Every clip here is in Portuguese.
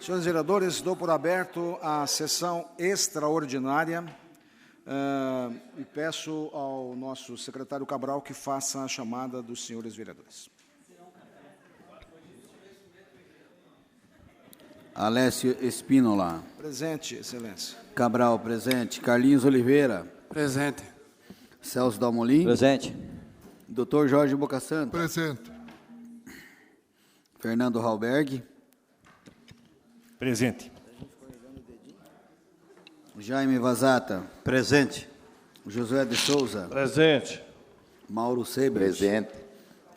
Senhores vereadores, dou por aberto a sessão extraordinária e peço ao nosso secretário Cabral que faça a chamada dos senhores vereadores. Alessio Espínola. Presente, excelência. Cabral, presente. Carlinhos Oliveira. Presente. Celso Dalmolin. Presente. Dr. Jorge Bocassanta. Presente. Fernando Halberg. Presente. Jaime Vazata. Presente. Josué de Souza. Presente. Mauro Seibert. Presente.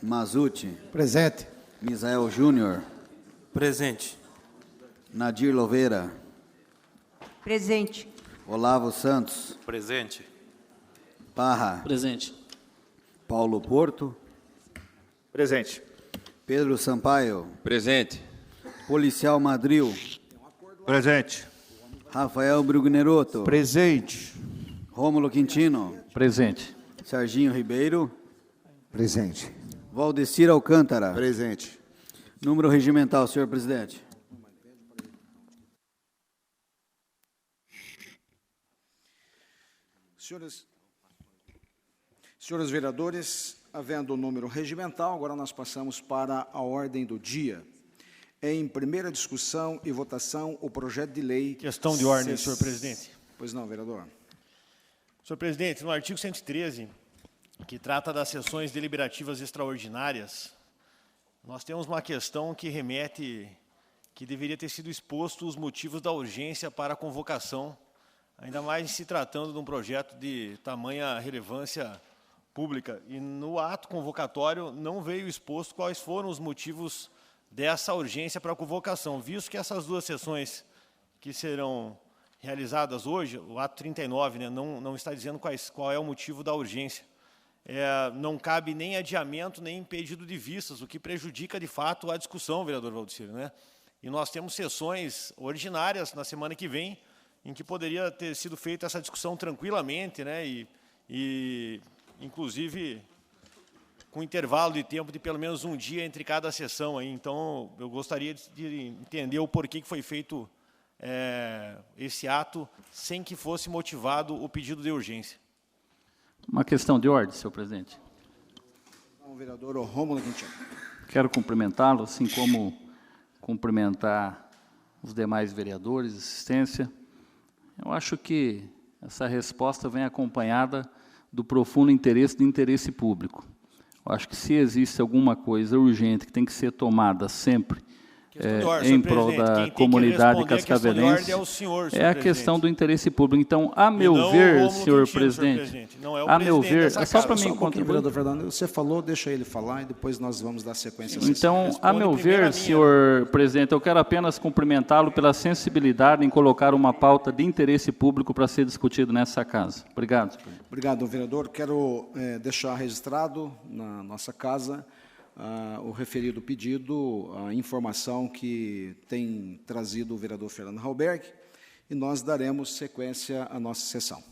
Mazuti. Presente. Misael Júnior. Presente. Nadir Louveira. Presente. Olavo Santos. Presente. Parra. Presente. Paulo Porto. Presente. Pedro Sampaio. Presente. Policial Madril. Presente. Rafael Brugneroto. Presente. Rômulo Quintino. Presente. Serginho Ribeiro. Presente. Valdecir Alcântara. Presente. Número regimental, senhor presidente. Senhores vereadores, havendo o número regimental, agora nós passamos para a ordem do dia. Em primeira discussão e votação, o projeto de lei... Questão de ordem, senhor presidente. Pois não, vereador. Senhor presidente, no artigo 113, que trata das sessões deliberativas extraordinárias, nós temos uma questão que remete, que deveria ter sido exposto os motivos da urgência para a convocação, ainda mais se tratando de um projeto de tamanha relevância pública. E no ato convocatório não veio exposto quais foram os motivos dessa urgência para a convocação, visto que essas duas sessões que serão realizadas hoje, o ato 39, né, não está dizendo qual é o motivo da urgência. Não cabe nem adiamento, nem pedido de vistas, o que prejudica, de fato, a discussão, vereador Valdecir, né? E nós temos sessões ordinárias na semana que vem, em que poderia ter sido feita essa discussão tranquilamente, né? E inclusive, com intervalo de tempo de pelo menos um dia entre cada sessão. Aí. Então, eu gostaria de entender o porquê que foi feito esse ato sem que fosse motivado o pedido de urgência. Uma questão de ordem, senhor presidente. O vereador Rômulo Quintino. Quero cumprimentá-lo, assim como cumprimentar os demais vereadores, assistência. Eu acho que essa resposta vem acompanhada do profundo interesse do interesse público. Eu acho que se existe alguma coisa urgente que tem que ser tomada sempre em prol da comunidade cascavelense, é a questão do interesse público. Então, a meu ver, senhor presidente, a meu ver, é só para mim contribuir. Vereador Fernando, você falou, deixa ele falar e depois nós vamos dar sequência. Então, a meu ver, senhor presidente, eu quero apenas cumprimentá-lo pela sensibilidade em colocar uma pauta de interesse público para ser discutido nessa casa. Obrigado. Obrigado, vereador. Quero deixar registrado na nossa casa o referido pedido, a informação que tem trazido o vereador Fernando Halberg, e nós daremos sequência à nossa sessão.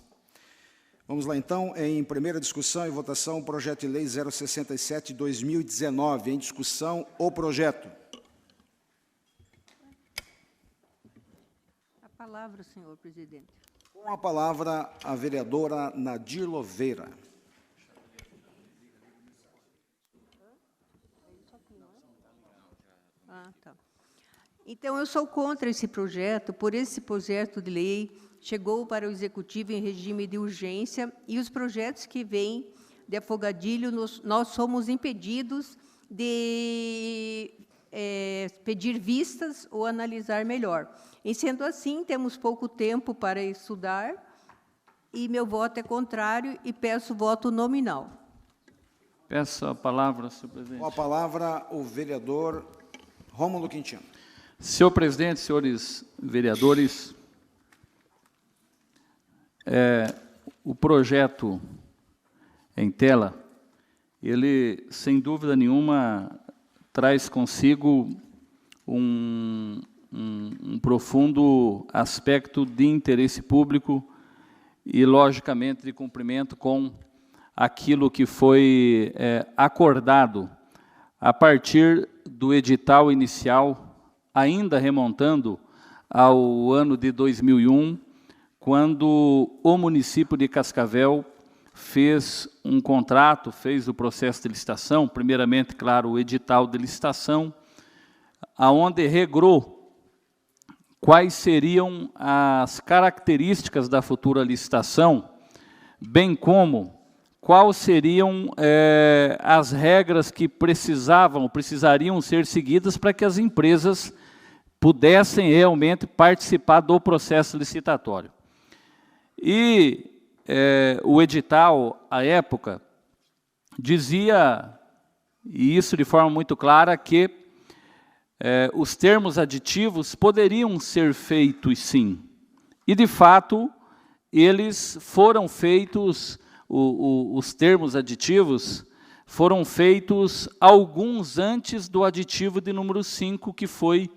Vamos lá, então, em primeira discussão e votação, o projeto de lei 067/2019. Em discussão, o projeto. A palavra, senhor presidente. Com a palavra, a vereadora Nadir Louveira. Tá. Então, eu sou contra esse projeto, por esse projeto de lei chegou para o Executivo em regime de urgência e os projetos que vêm de afogadilho, nós somos impedidos de pedir vistas ou analisar melhor. E, sendo assim, temos pouco tempo para estudar e meu voto é contrário e peço voto nominal. Peço a palavra, senhor presidente. Com a palavra, o vereador Rômulo Quintino. Senhor presidente, senhores vereadores, o projeto em tela, ele, sem dúvida nenhuma, traz consigo um profundo aspecto de interesse público e, logicamente, de cumprimento com aquilo que foi acordado a partir do edital inicial ainda remontando ao ano de 2001, quando o município de Cascavel fez um contrato, fez o processo de licitação, primeiramente, claro, o edital de licitação, aonde regrou quais seriam as características da futura licitação, bem como quais seriam as regras que precisariam ser seguidas para que as empresas pudessem realmente participar do processo licitatório. E o edital, à época, dizia, e isso de forma muito clara, que os termos aditivos poderiam ser feitos sim. E, de fato, eles foram feitos, os termos aditivos foram feitos alguns antes do aditivo de número 5, que foi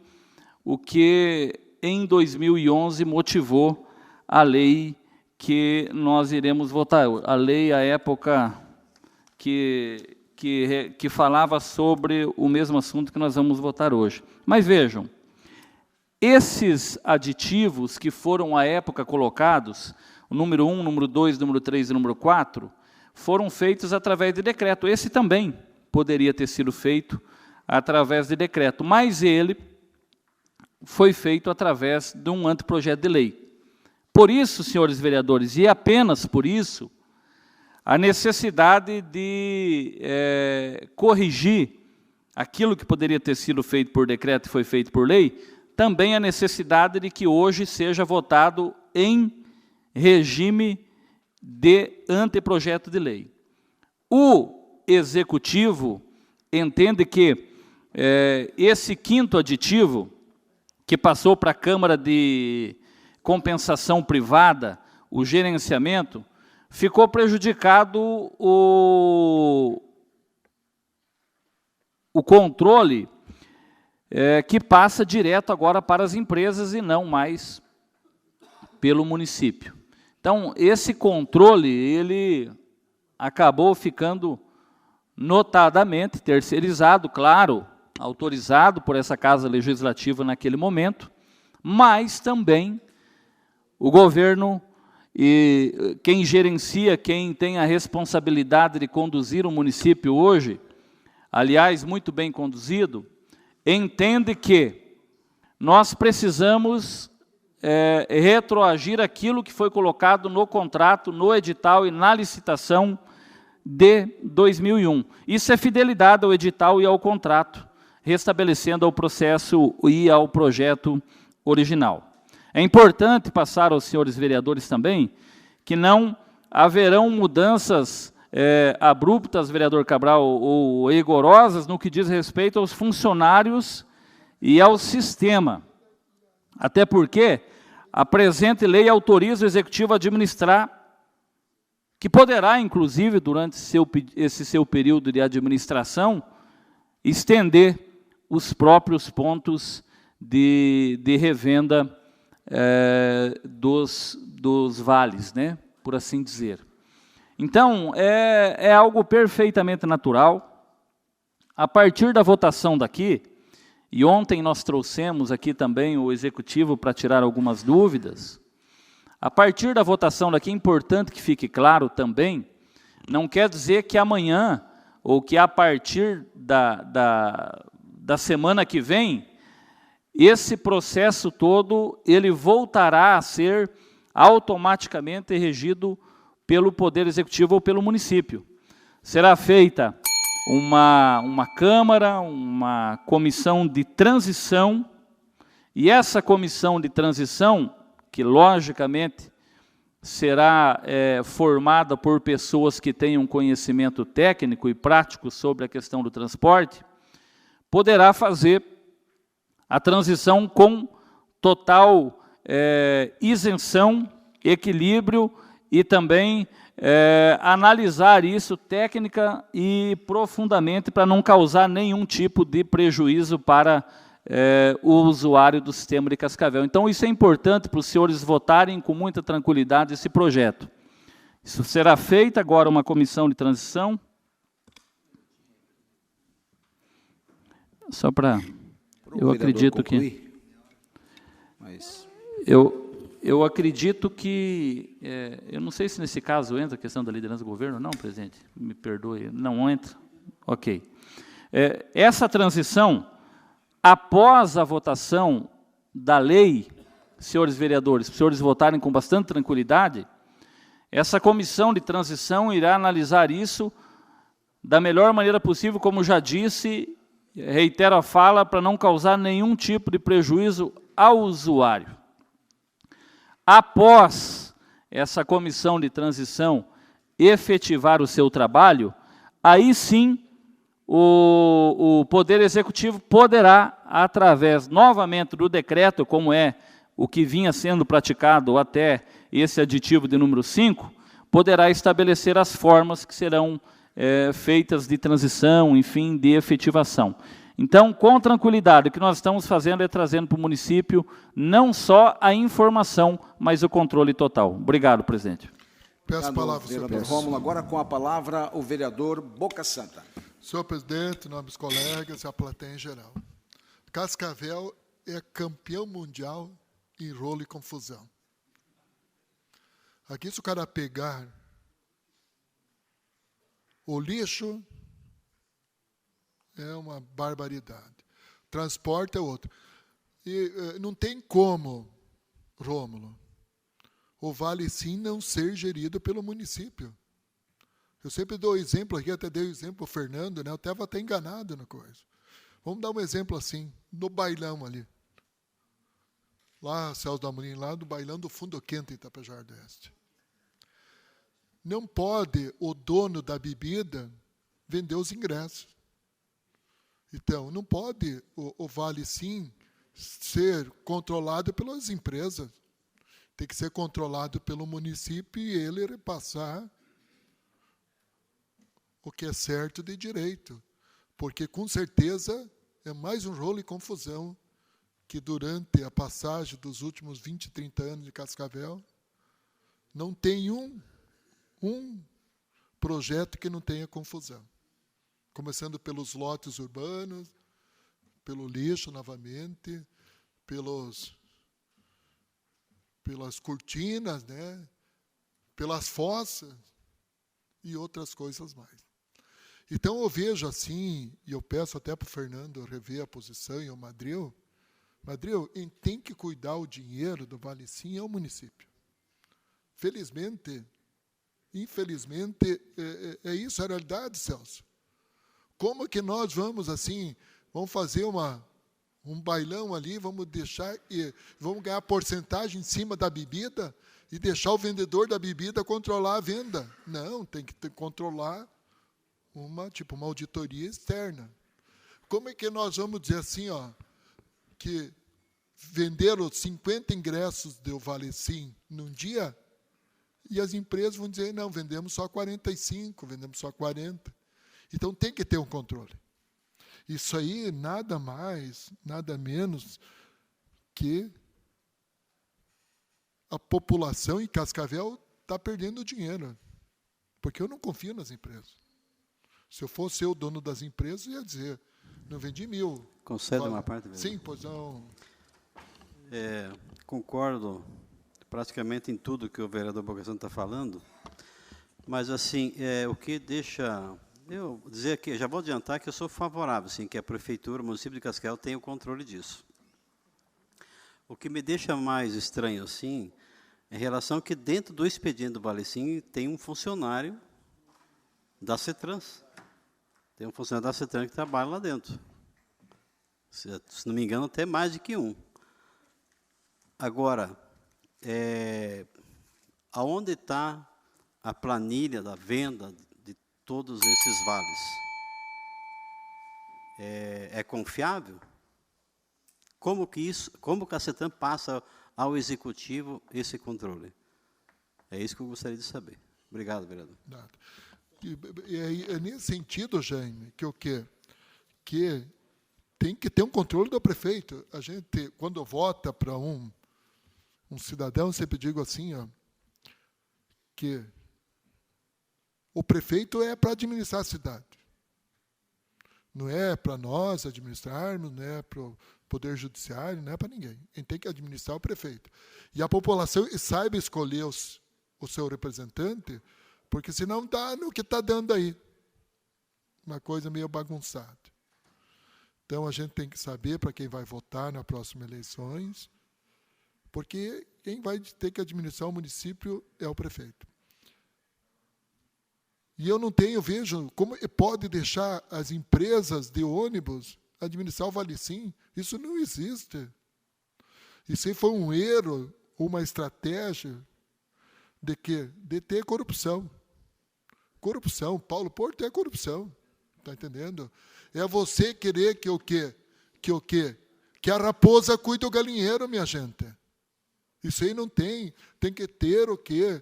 o que, em 2011, motivou a lei que nós iremos votar. A lei, à época, que falava sobre o mesmo assunto que nós vamos votar hoje. Mas vejam, esses aditivos que foram, à época, colocados, o número 1, número 2, número 3 e número 4, foram feitos através de decreto. Esse também poderia ter sido feito através de decreto, mas ele foi feito através de um anteprojeto de lei. Por isso, senhores vereadores, e apenas por isso, a necessidade de corrigir aquilo que poderia ter sido feito por decreto e foi feito por lei, também a necessidade de que hoje seja votado em regime de anteprojeto de lei. O Executivo entende que esse quinto aditivo, que passou para a Câmara de Compensação Privada, o gerenciamento, ficou prejudicado o controle que passa direto agora para as empresas e não mais pelo município. Então, esse controle, ele acabou ficando notadamente terceirizado, claro, autorizado por essa Casa Legislativa naquele momento, mas também o governo e quem gerencia, quem tem a responsabilidade de conduzir o município hoje, aliás, muito bem conduzido, entende que nós precisamos retroagir aquilo que foi colocado no contrato, no edital e na licitação de 2001. Isso é fidelidade ao edital e ao contrato, restabelecendo ao processo e ao projeto original. É importante passar aos senhores vereadores também que não haverão mudanças abruptas, vereador Cabral, ou rigorosas no que diz respeito aos funcionários e ao sistema. Até porque a presente lei autoriza o Executivo a administrar, que poderá, inclusive, durante esse seu período de administração, estender os próprios pontos de revenda dos vales, né, por assim dizer. Então, é algo perfeitamente natural. A partir da votação daqui, e ontem nós trouxemos aqui também o Executivo para tirar algumas dúvidas, a partir da votação daqui, é importante que fique claro também, não quer dizer que amanhã, ou que a partir da semana que vem, esse processo todo, ele voltará a ser automaticamente regido pelo Poder Executivo ou pelo município. Será feita uma Câmara, uma comissão de transição, e essa comissão de transição, que logicamente será formada por pessoas que tenham conhecimento técnico e prático sobre a questão do transporte, poderá fazer a transição com total isenção, equilíbrio e também analisar isso técnica e profundamente para não causar nenhum tipo de prejuízo para o usuário do sistema de Cascavel. Então, isso é importante para os senhores votarem com muita tranquilidade esse projeto. Isso será feita agora uma comissão de transição. Só para... Eu acredito que... Mas... Eu acredito que, eu não sei se nesse caso entra a questão da liderança do governo, não, presidente, me perdoe, não entra, ok. Essa transição, após a votação da lei, senhores vereadores, para os senhores votarem com bastante tranquilidade, essa comissão de transição irá analisar isso da melhor maneira possível, como já disse, reitero a fala, para não causar nenhum tipo de prejuízo ao usuário. Após essa comissão de transição efetivar o seu trabalho, aí sim o Poder Executivo poderá, através novamente do decreto, como é o que vinha sendo praticado até esse aditivo de número 5, poderá estabelecer as formas que serão feitas de transição, enfim, de efetivação. Então, com tranquilidade, o que nós estamos fazendo é trazendo para o município não só a informação, mas o controle total. Obrigado, presidente. Peço a palavra, senhor vereador presidente. Rômulo. Agora, com a palavra, o vereador Boca Santa. Senhor presidente, nobres colegas e a plateia em geral. Cascavel é campeão mundial em rolo e confusão. Aqui, se o cara pegar o lixo, é uma barbaridade. Transporte é outro. E não tem como, Rômulo, o Vale Sim não ser gerido pelo município. Eu sempre dou exemplo aqui, até dei o exemplo para o Fernando, né? Eu estava até enganado na coisa. Vamos dar um exemplo assim, no bailão ali. Lá, Celso da Amorim, lá do bailão do Fundo Quente em Tapejara do Oeste. Não pode o dono da bebida vender os ingressos. Então, não pode o Vale Sim ser controlado pelas empresas. Tem que ser controlado pelo município e ele repassar o que é certo de direito. Porque, com certeza, é mais um rolo e confusão que, durante a passagem dos últimos 20, 30 anos de Cascavel, não tem um projeto que não tenha confusão. Começando pelos lotes urbanos, pelo lixo, novamente, pelas cortinas, né? Pelas fossas e outras coisas mais. Então, eu vejo assim, e eu peço até para o Fernando rever a posição e o Madril, quem tem que cuidar o dinheiro do Vale Sim é o município. Infelizmente, é isso a realidade, Celso. Como que nós vamos assim, vamos fazer um bailão ali, vamos ganhar porcentagem em cima da bebida e deixar o vendedor da bebida controlar a venda? Não, tem que controlar uma auditoria externa. Como é que nós vamos dizer assim, que venderam 50 ingressos do Vale Sim num dia e as empresas vão dizer, não, vendemos só 45, vendemos só 40. Então, tem que ter um controle. Isso aí, nada mais, nada menos que a população em Cascavel está perdendo dinheiro. Porque eu não confio nas empresas. Se eu fosse o dono das empresas, eu ia dizer, não vendi 1.000. Concede uma parte, vereador? Sim, pois não. Concordo praticamente em tudo que o vereador Boca Santa está falando, mas, assim, o que deixa... Eu dizer aqui, já vou adiantar que eu sou favorável, sim, que a prefeitura, o município de Cascavel tenha o controle disso. O que me deixa mais estranho, assim, é em relação que dentro do expediente do Vale Sim tem um funcionário da CETRANS. Tem um funcionário da CETRANS que trabalha lá dentro. Se não me engano, até mais de que um. Agora, aonde está a planilha da venda de todos esses vales? É confiável? Como que a CETRAN passa ao executivo esse controle? É isso que eu gostaria de saber. Obrigado, vereador. É nesse sentido, Jaime, que o quê? Que tem que ter um controle do prefeito. A gente, quando vota para um cidadão, eu sempre digo assim, que o prefeito é para administrar a cidade. Não é para nós administrarmos, não é para Poder Judiciário não é para ninguém. Quem tem que administrar é o prefeito. E a população saiba escolher o seu representante, porque senão dá no que está dando aí. Uma coisa meio bagunçada. Então, a gente tem que saber para quem vai votar nas próximas eleições, porque quem vai ter que administrar o município é o prefeito. E eu não vejo como pode deixar as empresas de ônibus administrar o Valicim. Isso não existe. Isso aí foi um erro, uma estratégia de quê? De ter corrupção. Corrupção. Paulo Porto é corrupção. Está entendendo? É você querer que o quê? Que a raposa cuide do galinheiro, minha gente. Isso aí não tem. Tem que ter o quê?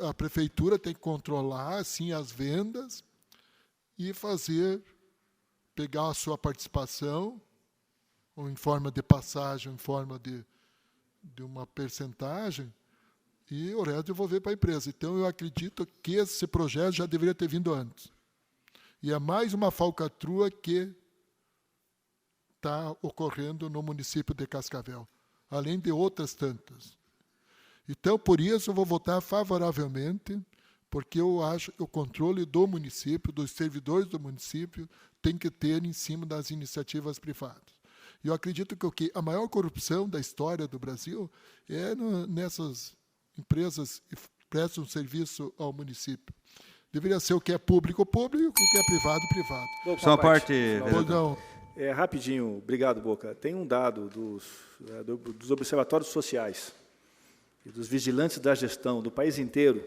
A prefeitura tem que controlar, assim, as vendas e pegar a sua participação, ou em forma de passagem, em forma de uma percentagem, e o resto devolver para a empresa. Então, eu acredito que esse projeto já deveria ter vindo antes. E é mais uma falcatrua que está ocorrendo no município de Cascavel, além de outras tantas. Então, por isso, eu vou votar favoravelmente, porque eu acho que o controle do município, dos servidores do município, tem que ter em cima das iniciativas privadas. E eu acredito que a maior corrupção da história do Brasil é nessas empresas que prestam serviço ao município. Deveria ser o que é público, público, o que é privado, privado. Só uma parte, Não. rapidinho, obrigado, Boca. Tem um dado dos observatórios sociais e dos vigilantes da gestão do país inteiro,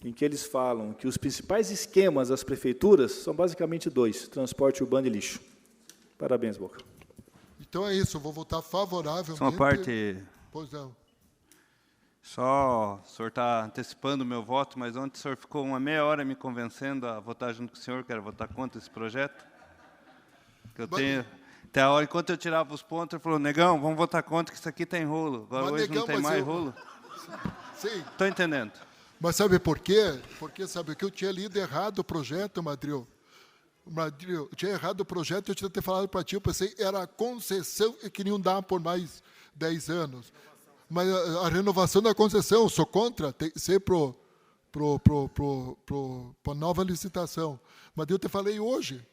em que eles falam que os principais esquemas das prefeituras são basicamente 2, transporte urbano e lixo. Parabéns, Boca. Então é isso, eu vou votar favoravelmente. Só uma parte. Pois não. Só o senhor está antecipando o meu voto, mas ontem o senhor ficou uma meia hora me convencendo a votar junto com o senhor, quero votar contra esse projeto. Que eu tenho, até a hora, enquanto eu tirava os pontos, ele falou, negão, vamos votar contra, que isso aqui tem rolo. Agora Mas, hoje negão, não tem mas mais eu- rolo. Sim. Estou entendendo. Mas sabe por quê? Porque sabe que eu tinha lido errado o projeto, Madril. Madril, eu tinha errado o projeto, eu tinha que ter falado para ti, eu pensei que era a concessão que queriam dar por mais 10 anos. Mas a renovação da concessão, eu sou contra, tem que ser para nova licitação. Mas eu te falei hoje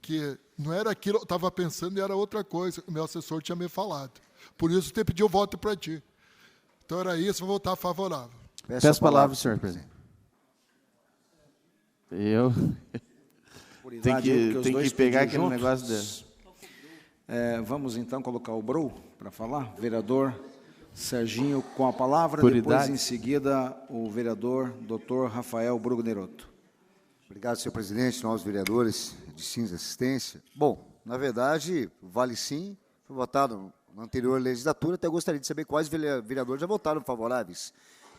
que não era aquilo que eu estava pensando, era outra coisa que o meu assessor tinha me falado. Por isso, eu te pedi o voto para ti. Então, era isso, vou votar favorável. Peço a palavra, senhor presidente. Eu tenho que pegar aquele negócio dele. Vamos, então, colocar o Brou para falar. Vereador Serginho com a palavra, Por depois, idade. em seguida, o vereador Dr. Rafael Brugneroto. Obrigado, senhor presidente, nós vereadores de Sims Assistência. Bom, na verdade, o Vale Sim foi votado na anterior legislatura, até gostaria de saber quais vereadores já votaram favoráveis.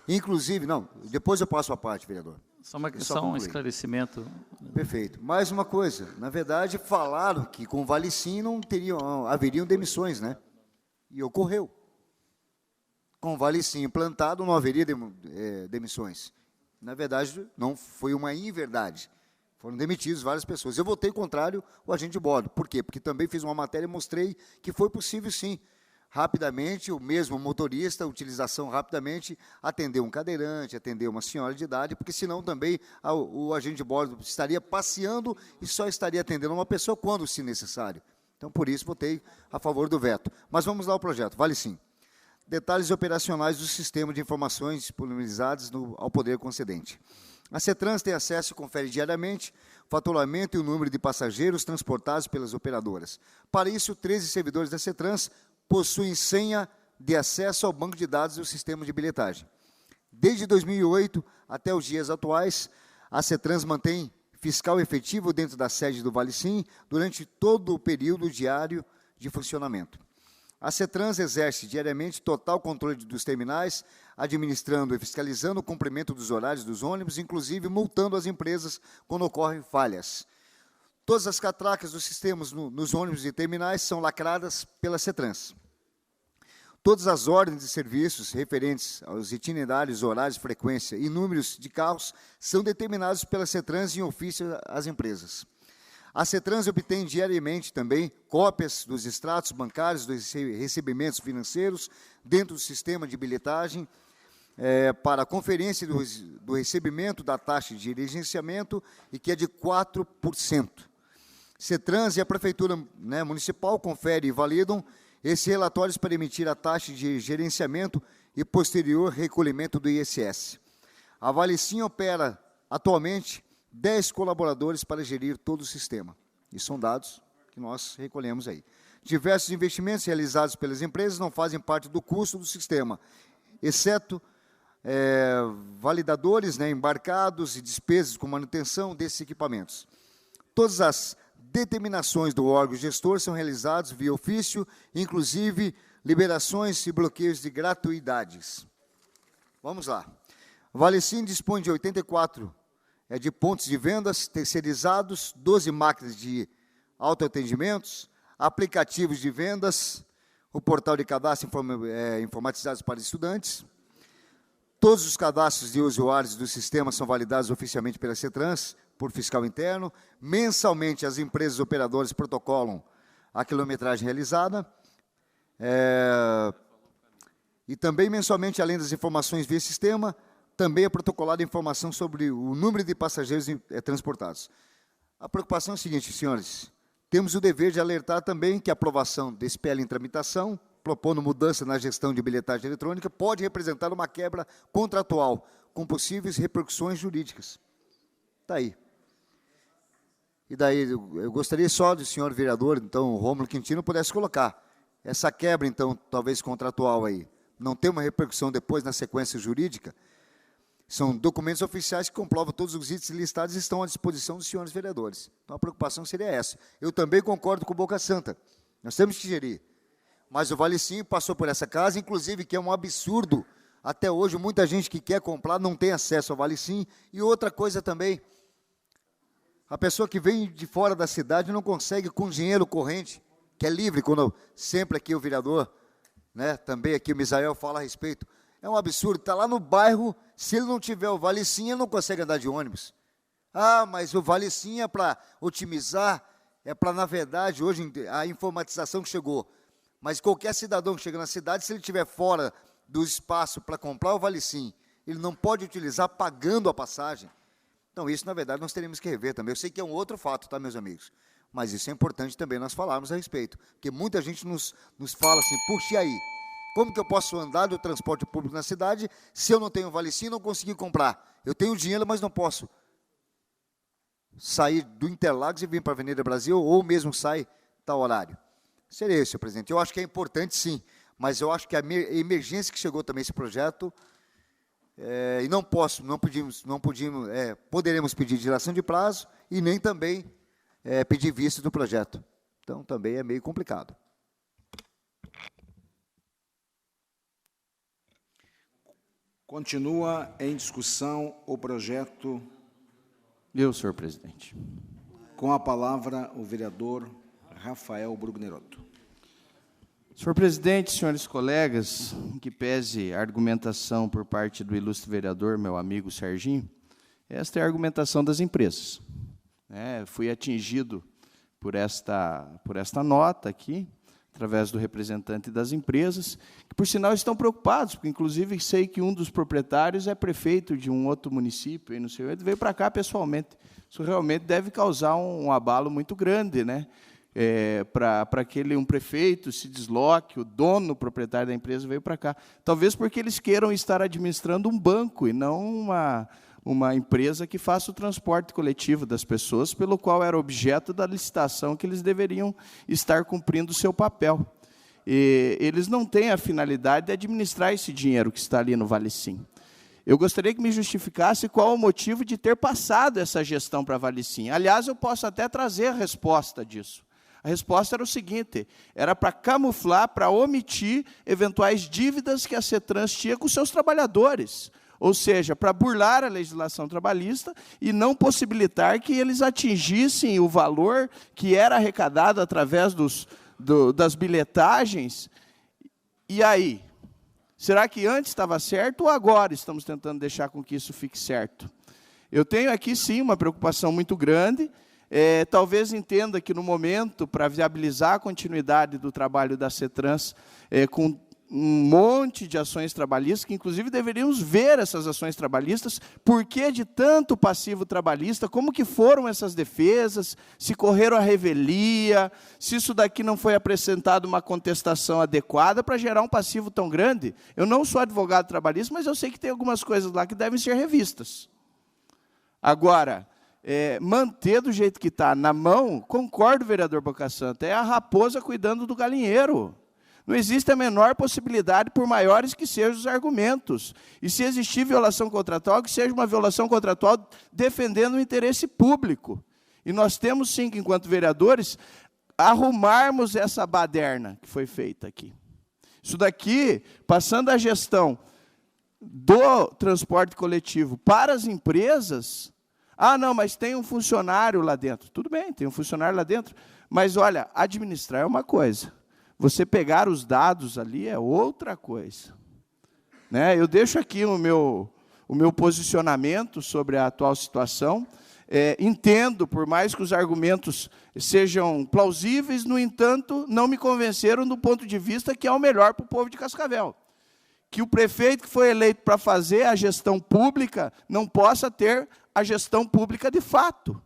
Inclusive, não, depois eu passo a parte, vereador. Só um concluir. esclarecimento. Perfeito. Mais uma coisa, na verdade, falaram que com o Vale Sim haveriam demissões, né? E ocorreu. Com o Vale Sim implantado, não haveria demissões. Na verdade, não foi uma inverdade. Foram demitidos várias pessoas. Eu votei contrário ao agente de bordo. Por quê? Porque também fiz uma matéria e mostrei que foi possível, sim, rapidamente, o mesmo motorista, utilização rapidamente, atender um cadeirante, atender uma senhora de idade, porque senão também o agente de bordo estaria passeando e só estaria atendendo uma pessoa quando, se necessário. Então, por isso, votei a favor do veto. Mas vamos lá ao projeto. Vale sim. Detalhes operacionais do sistema de informações disponibilizadas ao poder concedente. A CETRANS tem acesso e confere diariamente o faturamento e o número de passageiros transportados pelas operadoras. Para isso, 13 servidores da CETRANS possuem senha de acesso ao banco de dados do sistema de bilhetagem. Desde 2008 até os dias atuais, a CETRANS mantém fiscal efetivo dentro da sede do Vale Sim durante todo o período diário de funcionamento. A CETRANS exerce diariamente total controle dos terminais, administrando e fiscalizando o cumprimento dos horários dos ônibus, inclusive multando as empresas quando ocorrem falhas. Todas as catracas dos sistemas nos ônibus e terminais são lacradas pela CETRANS. Todas as ordens de serviços referentes aos itinerários, horários, frequência e números de carros são determinados pela CETRANS em ofício às empresas. A CETRANS obtém diariamente também cópias dos extratos bancários, dos recebimentos financeiros, dentro do sistema de bilhetagem, para a conferência do recebimento da taxa de diligenciamento, e que é de 4%. CETRANS e a Prefeitura, né, Municipal conferem e validam esses relatórios para emitir a taxa de gerenciamento e posterior recolhimento do ISS. A Valicim opera atualmente 10 colaboradores para gerir todo o sistema. E são dados que nós recolhemos aí. Diversos investimentos realizados pelas empresas não fazem parte do custo do sistema, exceto validadores, né, embarcados e despesas com manutenção desses equipamentos. Todas as determinações do órgão gestor são realizadas via ofício, inclusive liberações e bloqueios de gratuidades. Vamos lá. Valicim dispõe de 84 de pontos de vendas terceirizados, 12 máquinas de autoatendimentos, aplicativos de vendas, o portal de cadastro informatizados para estudantes. Todos os cadastros de usuários do sistema são validados oficialmente pela CETRANS, por fiscal interno. Mensalmente, as empresas operadoras protocolam a quilometragem realizada. E também, mensalmente, além das informações via sistema, também é protocolada informação sobre o número de passageiros transportados. A preocupação é a seguinte, senhores: temos o dever de alertar também que a aprovação desse PL em tramitação, propondo mudança na gestão de bilhetagem eletrônica, pode representar uma quebra contratual, com possíveis repercussões jurídicas. Está aí. E daí, eu gostaria só do senhor vereador, então, Rômulo Quintino, pudesse colocar essa quebra, então, talvez contratual aí, não tem uma repercussão depois na sequência jurídica. São documentos oficiais que comprovam todos os itens listados e estão à disposição dos senhores vereadores. Então, a preocupação seria essa. Eu também concordo com o Boca Santa. Nós temos que gerir. Mas o Valicim passou por essa casa, inclusive, que é um absurdo. Até hoje, muita gente que quer comprar não tem acesso ao Valicim. E outra coisa também, a pessoa que vem de fora da cidade não consegue, com dinheiro corrente, que é livre, quando sempre aqui o vereador, né, também aqui o Misael fala a respeito. É um absurdo, está lá no bairro, se ele não tiver o Valicim, ele não consegue andar de ônibus. Ah, mas o Valicim é para otimizar, é para, na verdade, hoje a informatização que chegou. Mas qualquer cidadão que chega na cidade, se ele estiver fora do espaço para comprar o Valicim, ele não pode utilizar pagando a passagem. Então, isso, na verdade, nós teríamos que rever também. Eu sei que é um outro fato, tá, meus amigos? Mas isso é importante também nós falarmos a respeito. Porque muita gente nos fala assim, puxa, e aí? Como que eu posso andar do transporte público na cidade se eu não tenho Valicim e não consegui comprar? Eu tenho dinheiro, mas não posso sair do Interlagos e vir para a Avenida Brasil, ou mesmo sair tal horário. Seria esse, senhor presidente. Eu acho que é importante, sim, mas eu acho que a emergência que chegou também esse projeto, e poderemos pedir dilação de prazo e nem também pedir vista do projeto. Então, também é meio complicado. Continua em discussão o projeto. Senhor presidente. Com a palavra, o vereador Rafael Brugnerotto. Senhor presidente, senhores colegas, em que pese a argumentação por parte do ilustre vereador, meu amigo Serginho, esta é a argumentação das empresas. Fui atingido por esta nota aqui, através do representante das empresas, que, por sinal, estão preocupados, porque, inclusive, sei que um dos proprietários é prefeito de um outro município, e não sei, ele veio para cá pessoalmente. Isso realmente deve causar um abalo muito grande, né? Para que um prefeito se desloque, o dono, o proprietário da empresa veio para cá. Talvez porque eles queiram estar administrando um banco e não uma empresa que faça o transporte coletivo das pessoas, pelo qual era objeto da licitação que eles deveriam estar cumprindo o seu papel. E eles não têm a finalidade de administrar esse dinheiro que está ali no Valicim. Eu gostaria que me justificasse qual o motivo de ter passado essa gestão para a Valicim. Aliás, eu posso até trazer a resposta disso. A resposta era o seguinte: era para camuflar, para omitir eventuais dívidas que a CETRANS tinha com seus trabalhadores. Ou seja, para burlar a legislação trabalhista e não possibilitar que eles atingissem o valor que era arrecadado através das bilhetagens. E aí? Será que antes estava certo ou agora estamos tentando deixar com que isso fique certo? Eu tenho aqui, sim, uma preocupação muito grande talvez entenda que, no momento, para viabilizar a continuidade do trabalho da CETRANS, com um monte de ações trabalhistas, que, inclusive, deveríamos ver essas ações trabalhistas, por que de tanto passivo trabalhista, como que foram essas defesas, se correram a revelia, se isso daqui não foi apresentado uma contestação adequada para gerar um passivo tão grande. Eu não sou advogado trabalhista, mas eu sei que tem algumas coisas lá que devem ser revistas. Agora, manter do jeito que está na mão, concordo, vereador Boca Santa, é a raposa cuidando do galinheiro. Não existe a menor possibilidade, por maiores que sejam os argumentos. E se existir violação contratual, que seja uma violação contratual defendendo o interesse público. E nós temos, sim, que, enquanto vereadores, arrumarmos essa baderna que foi feita aqui. Isso daqui, passando a gestão do transporte coletivo para as empresas, não, mas tem um funcionário lá dentro. Tudo bem, tem um funcionário lá dentro, mas, olha, administrar é uma coisa. Você pegar os dados ali é outra coisa. Né? Eu deixo aqui o meu posicionamento sobre a atual situação. Entendo, por mais que os argumentos sejam plausíveis, no entanto, não me convenceram do ponto de vista que é o melhor para o povo de Cascavel. Que o prefeito que foi eleito para fazer a gestão pública não possa ter a gestão pública de fato.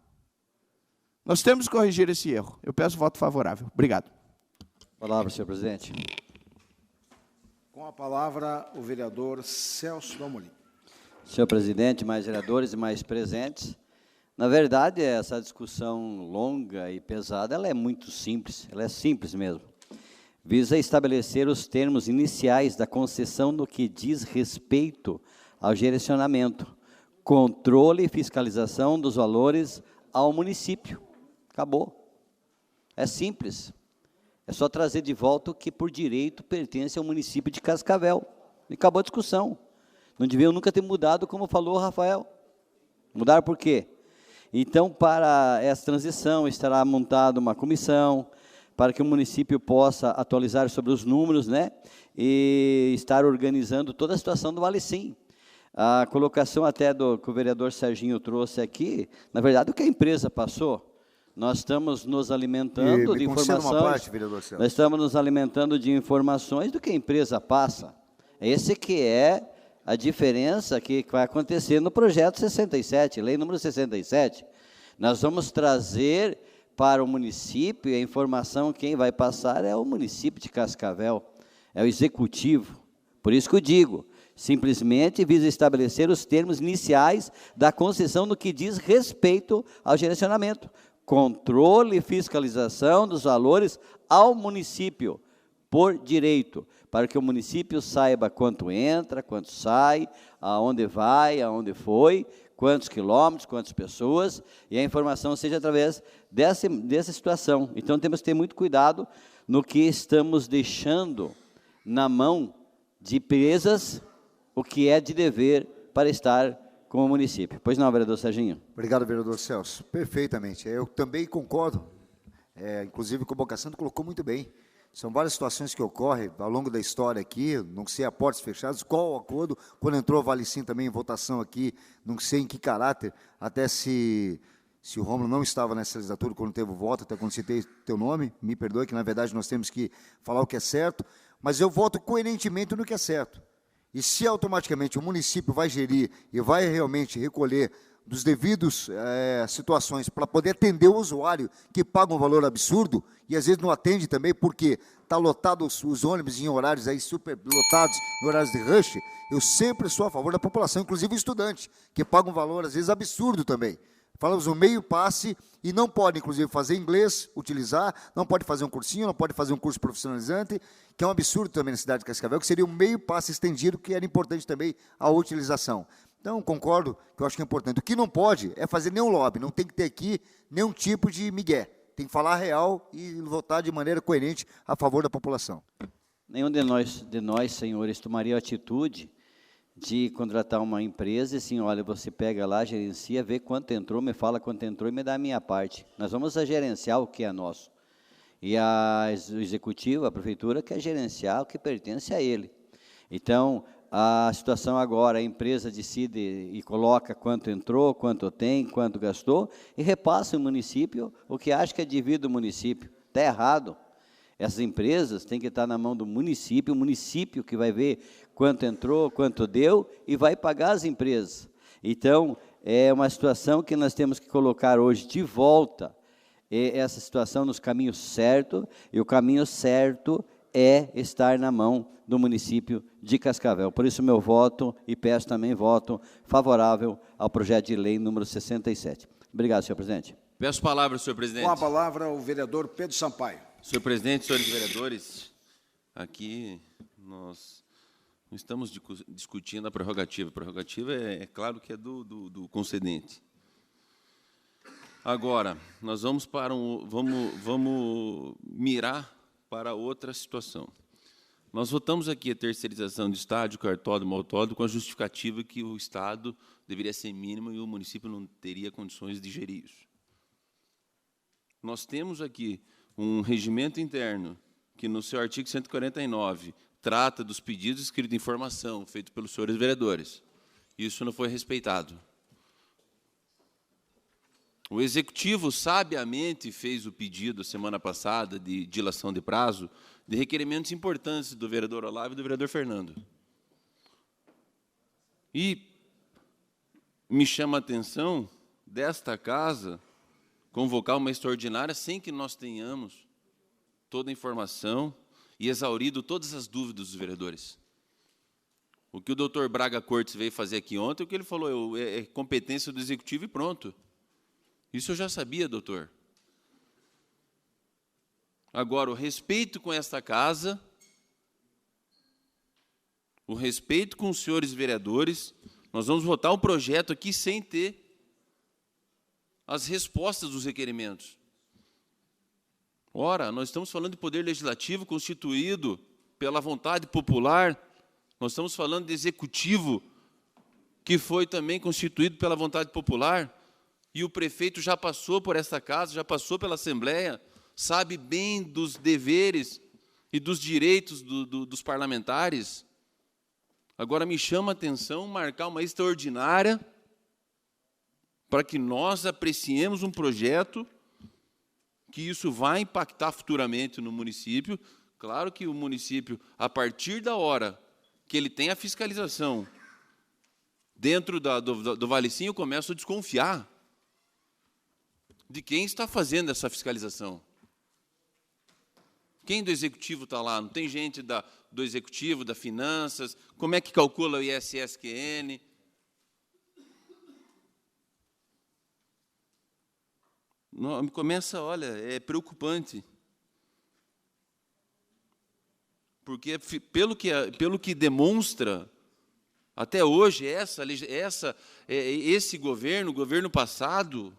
Nós temos que corrigir esse erro. Eu peço voto favorável. Obrigado. Palavra, senhor presidente. Com a palavra, o vereador Celso Dalmolin. Senhor presidente, mais vereadores e mais presentes, na verdade, essa discussão longa e pesada, ela é muito simples, ela é simples mesmo. Visa estabelecer os termos iniciais da concessão no que diz respeito ao direcionamento, controle e fiscalização dos valores ao município. Acabou. É simples. É só trazer de volta o que, por direito, pertence ao município de Cascavel. E acabou a discussão. Não deviam nunca ter mudado, como falou o Rafael. Mudaram por quê? Então, para essa transição, estará montada uma comissão, para que o município possa atualizar sobre os números, né? E estar organizando toda a situação do Valicim. A colocação até que o vereador Serginho trouxe aqui, na verdade, o que a empresa passou, nós estamos nos alimentando de informações, nós estamos nos alimentando de informações do que a empresa passa. Esse que é a diferença que vai acontecer no projeto 67, lei número 67. Nós vamos trazer para o município, a informação quem vai passar é o município de Cascavel, é o executivo. Por isso que eu digo, simplesmente visa estabelecer os termos iniciais da concessão no que diz respeito ao direcionamento. Controle e fiscalização dos valores ao município, por direito, para que o município saiba quanto entra, quanto sai, aonde vai, aonde foi, quantos quilômetros, quantas pessoas, e a informação seja através dessa situação. Então, temos que ter muito cuidado no que estamos deixando na mão de empresas, o que é de dever para estar com o município. Pois não, vereador Serginho? Obrigado, vereador Celso. Perfeitamente. Eu também concordo, inclusive o Boca Santa colocou muito bem. São várias situações que ocorrem ao longo da história aqui, não sei a portas fechadas, qual o acordo, quando entrou o Valicim também em votação aqui, não sei em que caráter, até se o Rômulo não estava nessa legislatura quando teve o voto, até quando citei teu nome, me perdoe, que na verdade nós temos que falar o que é certo, mas eu voto coerentemente no que é certo. E se automaticamente o município vai gerir e vai realmente recolher dos devidos situações para poder atender o usuário que paga um valor absurdo, e às vezes não atende também porque está lotado os ônibus em horários aí super lotados, em horários de rush, eu sempre sou a favor da população, inclusive o estudante, que paga um valor às vezes absurdo também. Falamos um meio passe e não pode, inclusive, fazer inglês, utilizar, não pode fazer um cursinho, não pode fazer um curso profissionalizante, que é um absurdo também na cidade de Cascavel, que seria um meio passe estendido, que era importante também a utilização. Então, concordo, que eu acho que é importante. O que não pode é fazer nenhum lobby, não tem que ter aqui nenhum tipo de migué. Tem que falar real e votar de maneira coerente a favor da população. Nenhum de nós, senhores, tomaria a atitude de contratar uma empresa e assim, olha, você pega lá, gerencia, vê quanto entrou, me fala quanto entrou e me dá a minha parte. Nós vamos gerenciar o que é nosso. E o executivo, a prefeitura, quer gerenciar o que pertence a ele. Então, a situação agora, a empresa decide e coloca quanto entrou, quanto tem, quanto gastou, e repassa o município o que acha que é devido ao município. Está errado. Essas empresas têm que estar na mão do município, o município que vai ver quanto entrou, quanto deu, e vai pagar as empresas. Então, é uma situação que nós temos que colocar hoje de volta, essa situação nos caminhos certos, e o caminho certo é estar na mão do município de Cascavel. Por isso, meu voto, e peço também voto favorável ao projeto de lei número 67. Obrigado, senhor presidente. Peço palavra, senhor presidente. Com a palavra, o vereador Pedro Sampaio. Senhor presidente, senhores vereadores, aqui nós não estamos discutindo a prerrogativa. A prerrogativa é claro que é do concedente. Agora, nós vamos vamos mirar para outra situação. Nós votamos aqui a terceirização de estádio, cartódromo, autódromo, com a justificativa que o Estado deveria ser mínimo e o município não teria condições de gerir isso. Nós temos aqui um regimento interno que, no seu artigo 149, trata dos pedidos escritos de informação feitos pelos senhores vereadores. Isso não foi respeitado. O Executivo sabiamente fez o pedido, semana passada, de dilação de prazo, de requerimentos importantes do vereador Olavo e do vereador Fernando. E me chama a atenção desta casa convocar uma extraordinária sem que nós tenhamos toda a informação e exaurido todas as dúvidas dos vereadores. O que o doutor Braga Cortes veio fazer aqui ontem, o que ele falou, é competência do Executivo e pronto. Isso eu já sabia, doutor. Agora, o respeito com esta casa, o respeito com os senhores vereadores, nós vamos votar um projeto aqui sem ter as respostas dos requerimentos. Ora, nós estamos falando de poder legislativo constituído pela vontade popular, nós estamos falando de executivo que foi também constituído pela vontade popular, e o prefeito já passou por essa casa, já passou pela Assembleia, sabe bem dos deveres e dos direitos dos parlamentares. Agora, me chama a atenção marcar uma extraordinária para que nós apreciemos um projeto que isso vai impactar futuramente no município. Claro que o município, a partir da hora que ele tem a fiscalização dentro do Valicinho, começa a desconfiar de quem está fazendo essa fiscalização. Quem do Executivo está lá? Não tem gente do Executivo, da Finanças? Como é que calcula o ISSQN? Não, começa, olha, é preocupante. Porque, pelo que demonstra, até hoje, esse governo, o governo passado,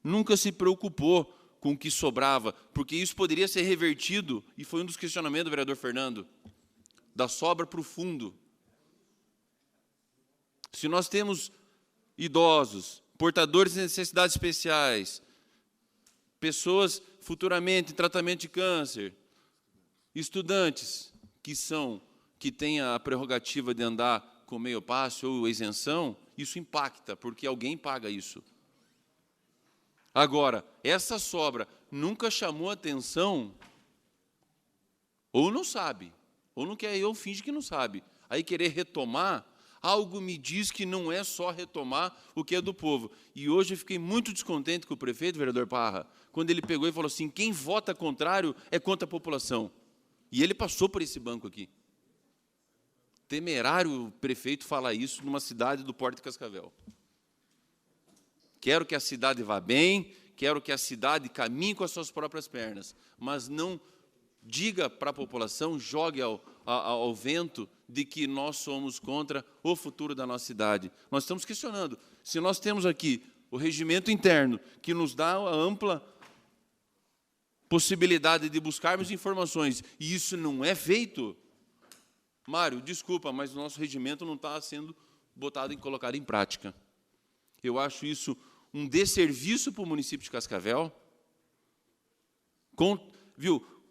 nunca se preocupou com o que sobrava, porque isso poderia ser revertido, e foi um dos questionamentos do vereador Fernando, da sobra para o fundo. Se nós temos idosos, portadores de necessidades especiais, pessoas futuramente em tratamento de câncer, estudantes que têm a prerrogativa de andar com meio passe ou isenção, isso impacta, porque alguém paga isso. Agora, essa sobra nunca chamou atenção, ou não sabe, ou não quer, ou finge que não sabe. Aí querer retomar, algo me diz que não é só retomar o que é do povo. E hoje eu fiquei muito descontente com o prefeito, vereador Parra, quando ele pegou e falou assim, quem vota contrário é contra a população. E ele passou por esse banco aqui. Temerário o prefeito falar isso numa cidade do porte de Cascavel. Quero que a cidade vá bem, quero que a cidade caminhe com as suas próprias pernas, mas não diga para a população, jogue ao vento de que nós somos contra o futuro da nossa cidade. Nós estamos questionando. Se nós temos aqui o regimento interno, que nos dá a ampla possibilidade de buscarmos informações, e isso não é feito, Mário, desculpa, mas o nosso regimento não está sendo colocado em prática. Eu acho isso um desserviço para o município de Cascavel.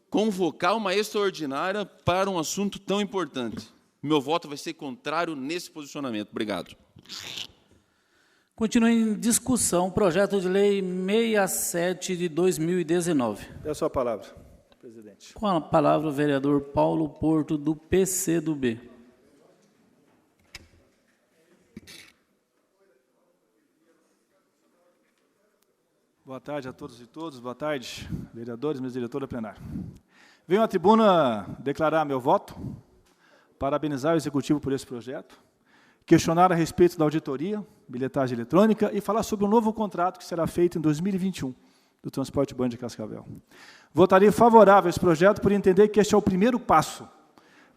Convocar uma extraordinária para um assunto tão importante. Meu voto vai ser contrário nesse posicionamento. Obrigado. Continua em discussão, projeto de lei 67 de 2019. É a sua palavra, presidente. Com a palavra o vereador Paulo Porto, do PCdoB. Boa tarde a todos e todas. Boa tarde, vereadores, mesa diretora plenária. Venho à tribuna declarar meu voto, parabenizar o Executivo por esse projeto, questionar a respeito da auditoria, bilhetagem eletrônica e falar sobre um novo contrato que será feito em 2021 do transporte urbano de Cascavel. Votarei favorável a esse projeto por entender que este é o primeiro passo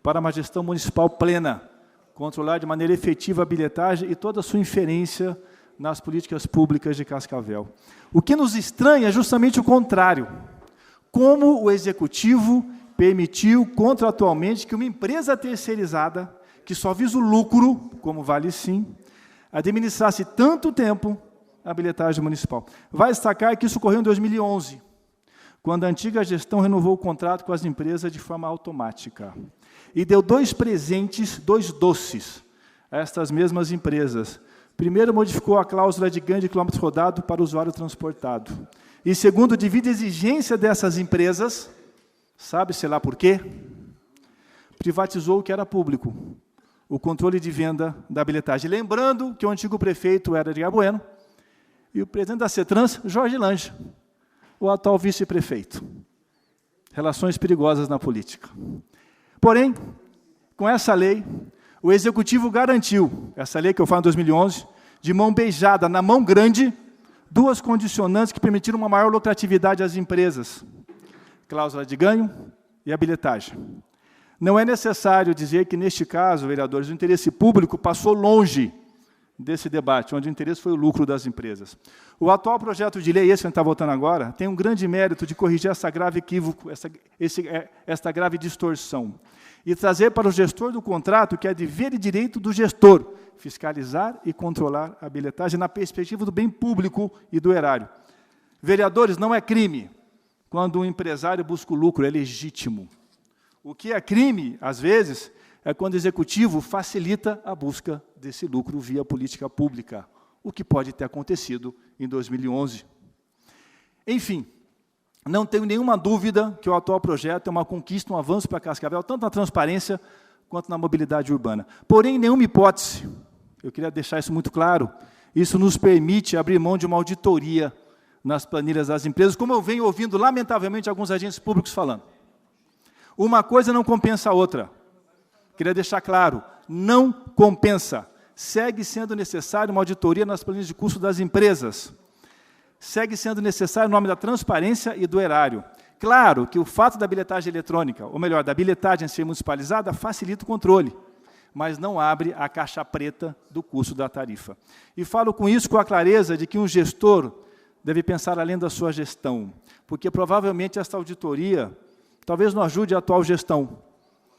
para uma gestão municipal plena, controlar de maneira efetiva a bilhetagem e toda a sua inferência nas políticas públicas de Cascavel. O que nos estranha é justamente o contrário. Como o Executivo permitiu contratualmente que uma empresa terceirizada, que só visa o lucro, como Vale Sim, administrasse tanto tempo a bilhetagem municipal. Vai destacar que isso ocorreu em 2011, quando a antiga gestão renovou o contrato com as empresas de forma automática e deu 2 presentes, 2 doces a estas mesmas empresas. Primeiro, modificou a cláusula de ganho de quilômetro rodado para o usuário transportado. E segundo, devido à exigência dessas empresas, sabe-se lá por quê? Privatizou o que era público, o controle de venda da bilhetagem. Lembrando que o antigo prefeito era Edgar Bueno e o presidente da CETRANS, Jorge Lange, o atual vice-prefeito. Relações perigosas na política. Porém, com essa lei, o Executivo garantiu, essa lei que eu falo em 2011, de mão beijada, na mão grande, 2 condicionantes que permitiram uma maior lucratividade às empresas. Cláusula de ganho e a bilhetagem. Não é necessário dizer que, neste caso, vereadores, o interesse público passou longe desse debate, onde o interesse foi o lucro das empresas. O atual projeto de lei, esse que a gente está votando agora, tem um grande mérito de corrigir essa grave equívoco, esta grave distorção, e trazer para o gestor do contrato que é dever e direito do gestor fiscalizar e controlar a bilhetagem na perspectiva do bem público e do erário. Vereadores, não é crime quando um empresário busca o lucro, é legítimo. O que é crime, às vezes, é quando o Executivo facilita a busca desse lucro via política pública, o que pode ter acontecido em 2011. Enfim, não tenho nenhuma dúvida que o atual projeto é uma conquista, um avanço para Cascavel, tanto na transparência quanto na mobilidade urbana. Porém, em nenhuma hipótese, eu queria deixar isso muito claro, isso nos permite abrir mão de uma auditoria nas planilhas das empresas, como eu venho ouvindo, lamentavelmente, alguns agentes públicos falando. Uma coisa não compensa a outra. Queria deixar claro, não compensa. Segue sendo necessário uma auditoria nas planilhas de custo das empresas. Segue sendo necessário o nome da transparência e do erário. Claro que o fato da bilhetagem eletrônica, ou melhor, da bilhetagem ser municipalizada, facilita o controle, mas não abre a caixa preta do custo da tarifa. E falo com isso com a clareza de que um gestor deve pensar além da sua gestão, porque provavelmente esta auditoria talvez não ajude a atual gestão,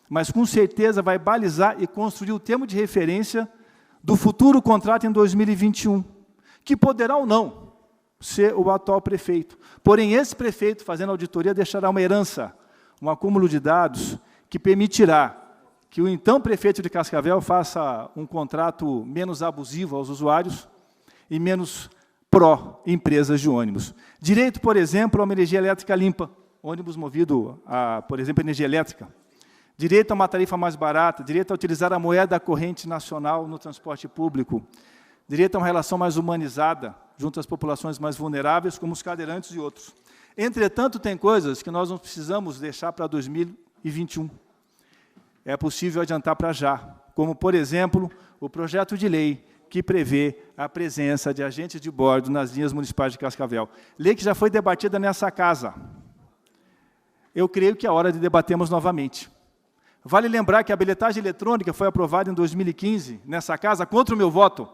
mas com certeza vai balizar e construir o termo de referência do futuro contrato em 2021, que poderá ou não ser o atual prefeito. Porém, esse prefeito, fazendo auditoria, deixará uma herança, um acúmulo de dados, que permitirá que o então prefeito de Cascavel faça um contrato menos abusivo aos usuários e menos pró-empresas de ônibus. Direito, por exemplo, a uma energia elétrica limpa, ônibus movido a, por exemplo, energia elétrica. Direito a uma tarifa mais barata, direito a utilizar a moeda corrente nacional no transporte público, direito a uma relação mais humanizada junto às populações mais vulneráveis, como os cadeirantes e outros. Entretanto, tem coisas que nós não precisamos deixar para 2021. É possível adiantar para já, como, por exemplo, o projeto de lei que prevê a presença de agentes de bordo nas linhas municipais de Cascavel. Lei que já foi debatida nessa casa. Eu creio que é hora de debatermos novamente. Vale lembrar que a bilhetagem eletrônica foi aprovada em 2015, nessa casa, contra o meu voto,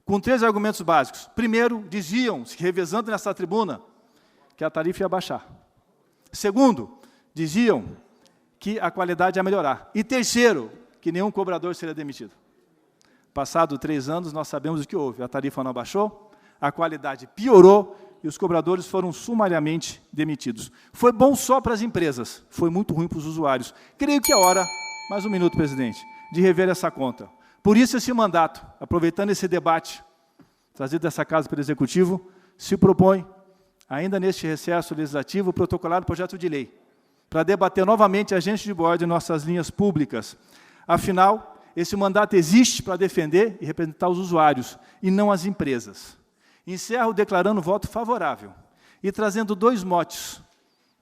com 3 argumentos básicos. Primeiro, diziam, se revezando nessa tribuna, que a tarifa ia baixar. Segundo, diziam que a qualidade ia melhorar. E terceiro, que nenhum cobrador seria demitido. Passado 3 anos, nós sabemos o que houve. A tarifa não abaixou, a qualidade piorou e os cobradores foram sumariamente demitidos. Foi bom só para as empresas, foi muito ruim para os usuários. Creio que é hora mais um minuto, presidente, de rever essa conta. Por isso, esse mandato, aproveitando esse debate trazido dessa casa pelo Executivo, se propõe, ainda neste recesso legislativo, protocolar o projeto de lei, para debater novamente a agente de bordo em nossas linhas públicas. Afinal, esse mandato existe para defender e representar os usuários, e não as empresas. Encerro declarando voto favorável e trazendo 2 motes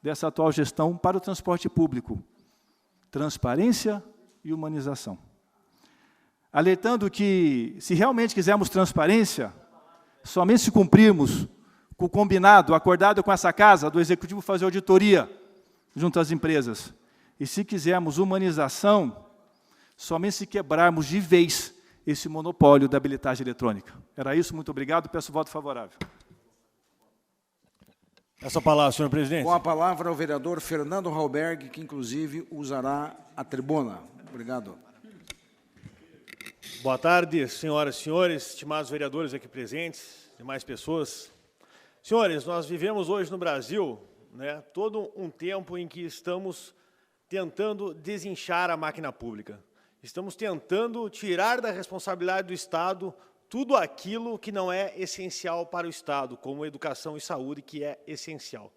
dessa atual gestão para o transporte público: transparência e humanização. Alertando que, se realmente quisermos transparência, somente se cumprirmos com o combinado, acordado com essa casa, do Executivo fazer auditoria junto às empresas. E se quisermos humanização, somente se quebrarmos de vez esse monopólio da bilhetagem eletrônica. Era isso, muito obrigado, peço voto favorável. Essa palavra, senhor presidente. Com a palavra, o vereador Fernando Halberg, que, inclusive, usará a tribuna. Obrigado. Boa tarde, senhoras e senhores, estimados vereadores aqui presentes, demais pessoas. Senhores, nós vivemos hoje no Brasil, né, todo um tempo em que estamos tentando desinchar a máquina pública. Estamos tentando tirar da responsabilidade do Estado tudo aquilo que não é essencial para o Estado, como educação e saúde, que é essencial.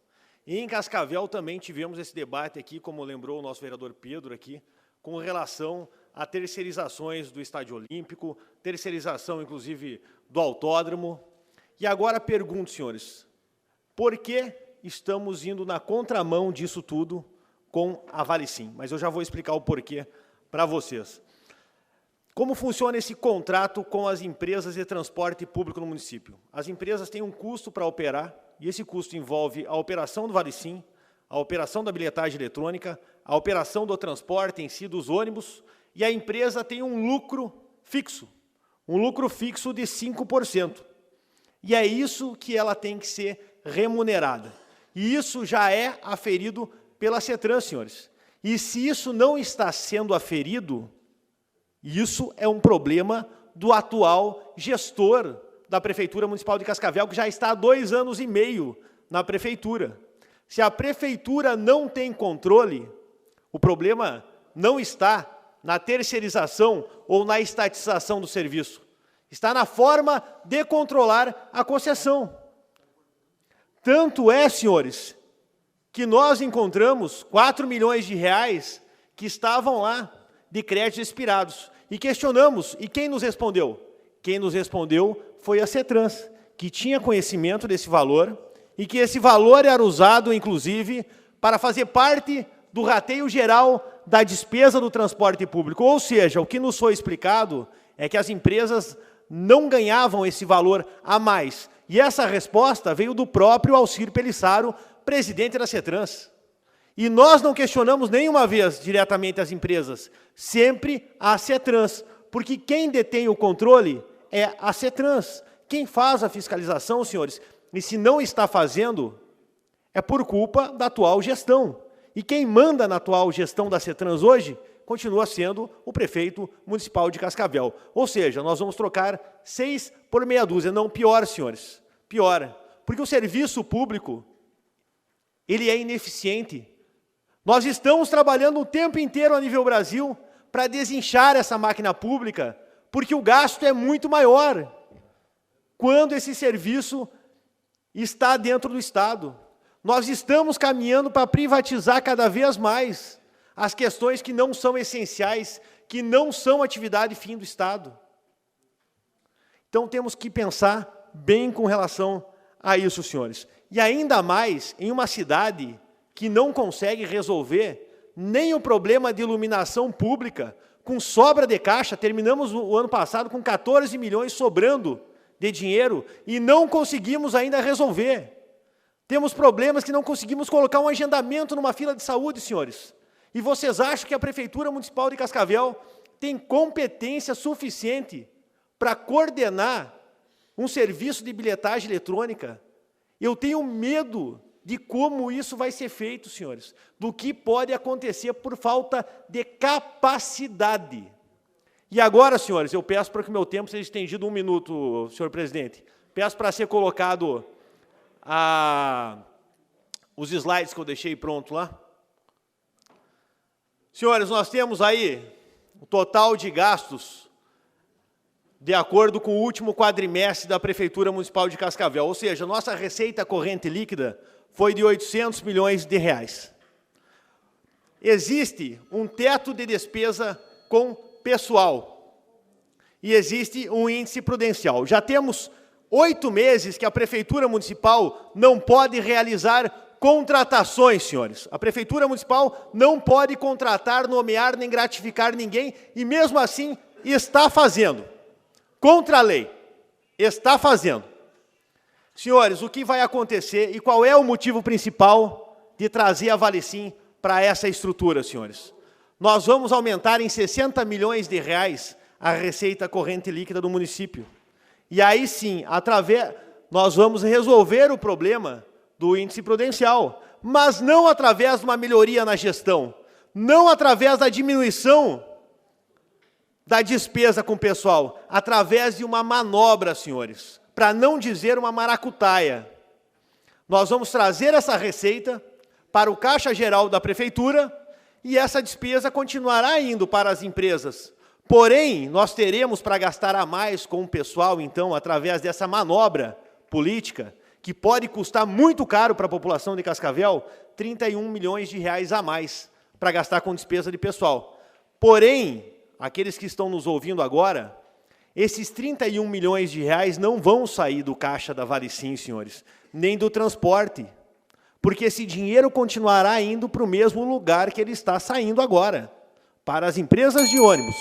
E em Cascavel também tivemos esse debate aqui, como lembrou o nosso vereador Pedro aqui, com relação a terceirizações do Estádio Olímpico, terceirização, inclusive, do autódromo. E agora pergunto, senhores, por que estamos indo na contramão disso tudo com a Valicim? Mas eu já vou explicar o porquê para vocês. Como funciona esse contrato com as empresas de transporte público no município? As empresas têm um custo para operar, e esse custo envolve a operação do Valicim, a operação da bilhetagem eletrônica, a operação do transporte em si, dos ônibus, e a empresa tem um lucro fixo de 5%. E é isso que ela tem que ser remunerada. E isso já é aferido pela CETRAN, senhores. E se isso não está sendo aferido, isso é um problema do atual gestor da Prefeitura Municipal de Cascavel, que já está há 2 anos e meio na Prefeitura. Se a Prefeitura não tem controle, o problema não está na terceirização ou na estatização do serviço. Está na forma de controlar a concessão. Tanto é, senhores, que nós encontramos 4 milhões de reais que estavam lá de créditos expirados. E questionamos, e quem nos respondeu? Quem nos respondeu foi a CETRANS, que tinha conhecimento desse valor e que esse valor era usado, inclusive, para fazer parte do rateio geral da despesa do transporte público. Ou seja, o que nos foi explicado é que as empresas não ganhavam esse valor a mais. E essa resposta veio do próprio Alcir Pelissaro, presidente da CETRANS. E nós não questionamos nenhuma vez diretamente as empresas, sempre a CETRANS, porque quem detém o controle é a CETRANS. Quem faz a fiscalização, senhores, e se não está fazendo, é por culpa da atual gestão. E quem manda na atual gestão da CETRANS hoje continua sendo o prefeito municipal de Cascavel. Ou seja, nós vamos trocar 6 por meia dúzia. Não, pior, senhores, pior. Porque o serviço público, ele é ineficiente. Nós estamos trabalhando o tempo inteiro a nível Brasil para desinchar essa máquina pública, porque o gasto é muito maior quando esse serviço está dentro do Estado. Nós estamos caminhando para privatizar cada vez mais as questões que não são essenciais, que não são atividade fim do Estado. Então, temos que pensar bem com relação a isso, senhores. E ainda mais em uma cidade que não consegue resolver nem o problema de iluminação pública, com sobra de caixa. Terminamos o ano passado com 14 milhões sobrando de dinheiro e não conseguimos ainda resolver. Temos problemas que não conseguimos colocar um agendamento numa fila de saúde, senhores. E vocês acham que a Prefeitura Municipal de Cascavel tem competência suficiente para coordenar um serviço de bilhetagem eletrônica? Eu tenho medo de como isso vai ser feito, senhores, do que pode acontecer por falta de capacidade. E agora, senhores, eu peço para que o meu tempo seja estendido 1 minuto, senhor presidente. Peço para ser colocado os slides que eu deixei pronto lá. Senhores, nós temos aí o total de gastos de acordo com o último quadrimestre da Prefeitura Municipal de Cascavel, ou seja, nossa receita corrente líquida foi de 800 milhões de reais. Existe um teto de despesa com pessoal e existe um índice prudencial. Já temos 8 meses que a Prefeitura Municipal não pode realizar contratações, senhores. A Prefeitura Municipal não pode contratar, nomear, nem gratificar ninguém, e mesmo assim está fazendo. Contra a lei. Está fazendo. Senhores, o que vai acontecer e qual é o motivo principal de trazer a Valicim para essa estrutura, senhores? Nós vamos aumentar em 60 milhões de reais a receita corrente líquida do município. E aí sim, nós vamos resolver o problema do índice prudencial, mas não através de uma melhoria na gestão, não através da diminuição da despesa com o pessoal, através de uma manobra, senhores, para não dizer uma maracutaia. Nós vamos trazer essa receita para o Caixa Geral da Prefeitura e essa despesa continuará indo para as empresas. Porém, nós teremos para gastar a mais com o pessoal, então, através dessa manobra política, que pode custar muito caro para a população de Cascavel, 31 milhões de reais a mais para gastar com despesa de pessoal. Porém, aqueles que estão nos ouvindo agora, esses 31 milhões de reais não vão sair do caixa da Valicim, senhores, nem do transporte, porque esse dinheiro continuará indo para o mesmo lugar que ele está saindo agora, para as empresas de ônibus.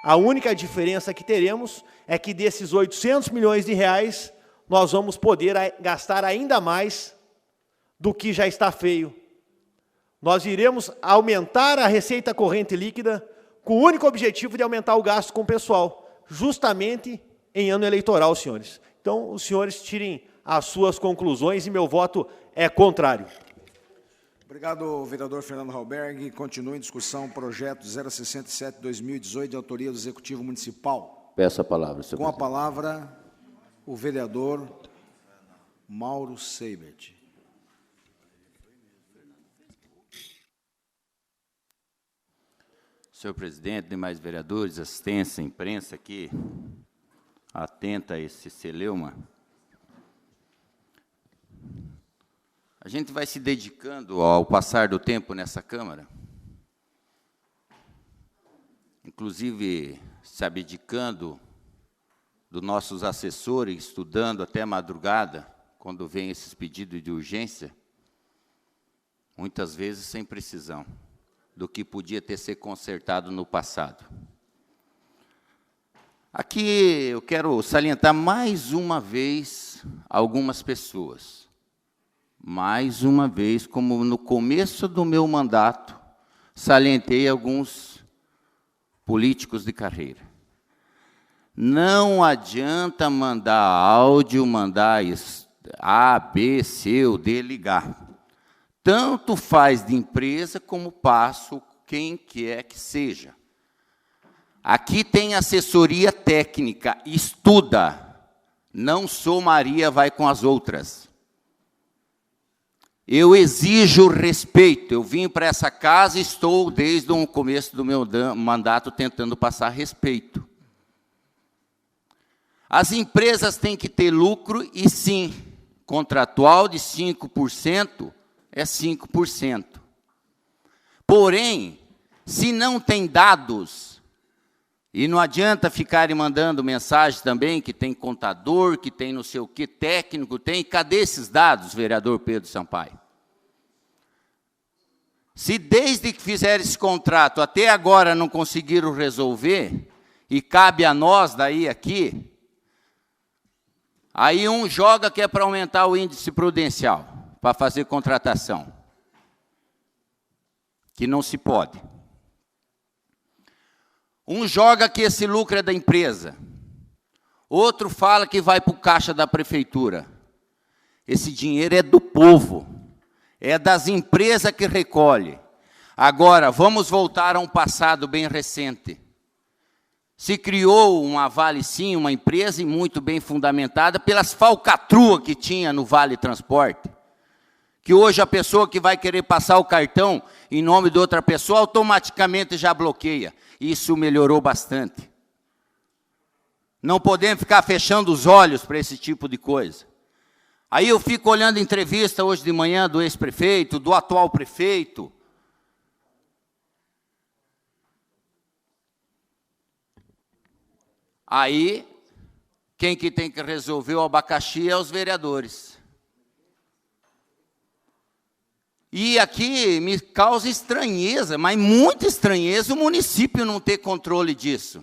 A única diferença que teremos é que desses 800 milhões de reais, nós vamos poder gastar ainda mais do que já está feio. Nós iremos aumentar a receita corrente líquida com o único objetivo de aumentar o gasto com o pessoal, justamente em ano eleitoral, senhores. Então, os senhores tirem as suas conclusões e meu voto é contrário. Obrigado, vereador Fernando Halberg. Continua em discussão o projeto 067/2018, de autoria do Executivo Municipal. Peço a palavra, senhor Com a presidente. palavra, o vereador Mauro Seibert. Senhor presidente, demais vereadores, assistência, imprensa aqui, atenta a esse celeuma. A gente vai se dedicando ao passar do tempo nessa Câmara, inclusive se abdicando dos nossos assessores, estudando até a madrugada, quando vem esses pedidos de urgência, muitas vezes sem precisão do que podia ter sido consertado no passado. Aqui eu quero salientar mais uma vez algumas pessoas. Mais uma vez, como no começo do meu mandato, salientei alguns políticos de carreira. Não adianta mandar áudio, mandar A, B, C ou D ligar. Tanto faz de empresa como passo quem quer que seja. Aqui tem assessoria técnica, estuda. Não sou Maria, vai com as outras. Eu exijo respeito. Eu vim para essa casa e estou, desde o começo do meu mandato, tentando passar respeito. As empresas têm que ter lucro e, sim, contratual de 5% é 5%. Porém, se não tem dados, e não adianta ficarem mandando mensagem também, que tem contador, que tem não sei o que, técnico, tem. Cadê esses dados, vereador Pedro Sampaio? Se desde que fizeram esse contrato até agora não conseguiram resolver, e cabe a nós daí aqui, aí um joga que é para aumentar o índice prudencial, para fazer contratação, que não se pode. Um joga que esse lucro é da empresa. Outro fala que vai para o caixa da prefeitura. Esse dinheiro é do povo. É das empresas que recolhe. Agora, vamos voltar a um passado bem recente. Se criou uma Valicim, uma empresa muito bem fundamentada pelas falcatruas que tinha no Vale Transporte, que hoje a pessoa que vai querer passar o cartão em nome de outra pessoa, automaticamente já bloqueia. Isso melhorou bastante. Não podemos ficar fechando os olhos para esse tipo de coisa. Aí eu fico olhando entrevista hoje de manhã do ex-prefeito, do atual prefeito. Aí, quem que tem que resolver o abacaxi é os vereadores. E aqui me causa estranheza, mas muita estranheza, o município não ter controle disso.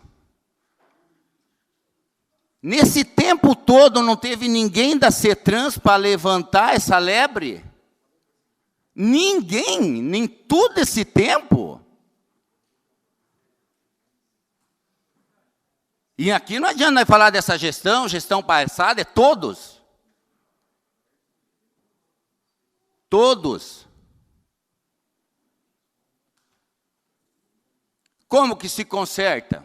Nesse tempo todo não teve ninguém da CETRANS para levantar essa lebre? Ninguém, nem todo esse tempo. E aqui não adianta nós falar dessa gestão passada, é todos. Todos. Como que se conserta?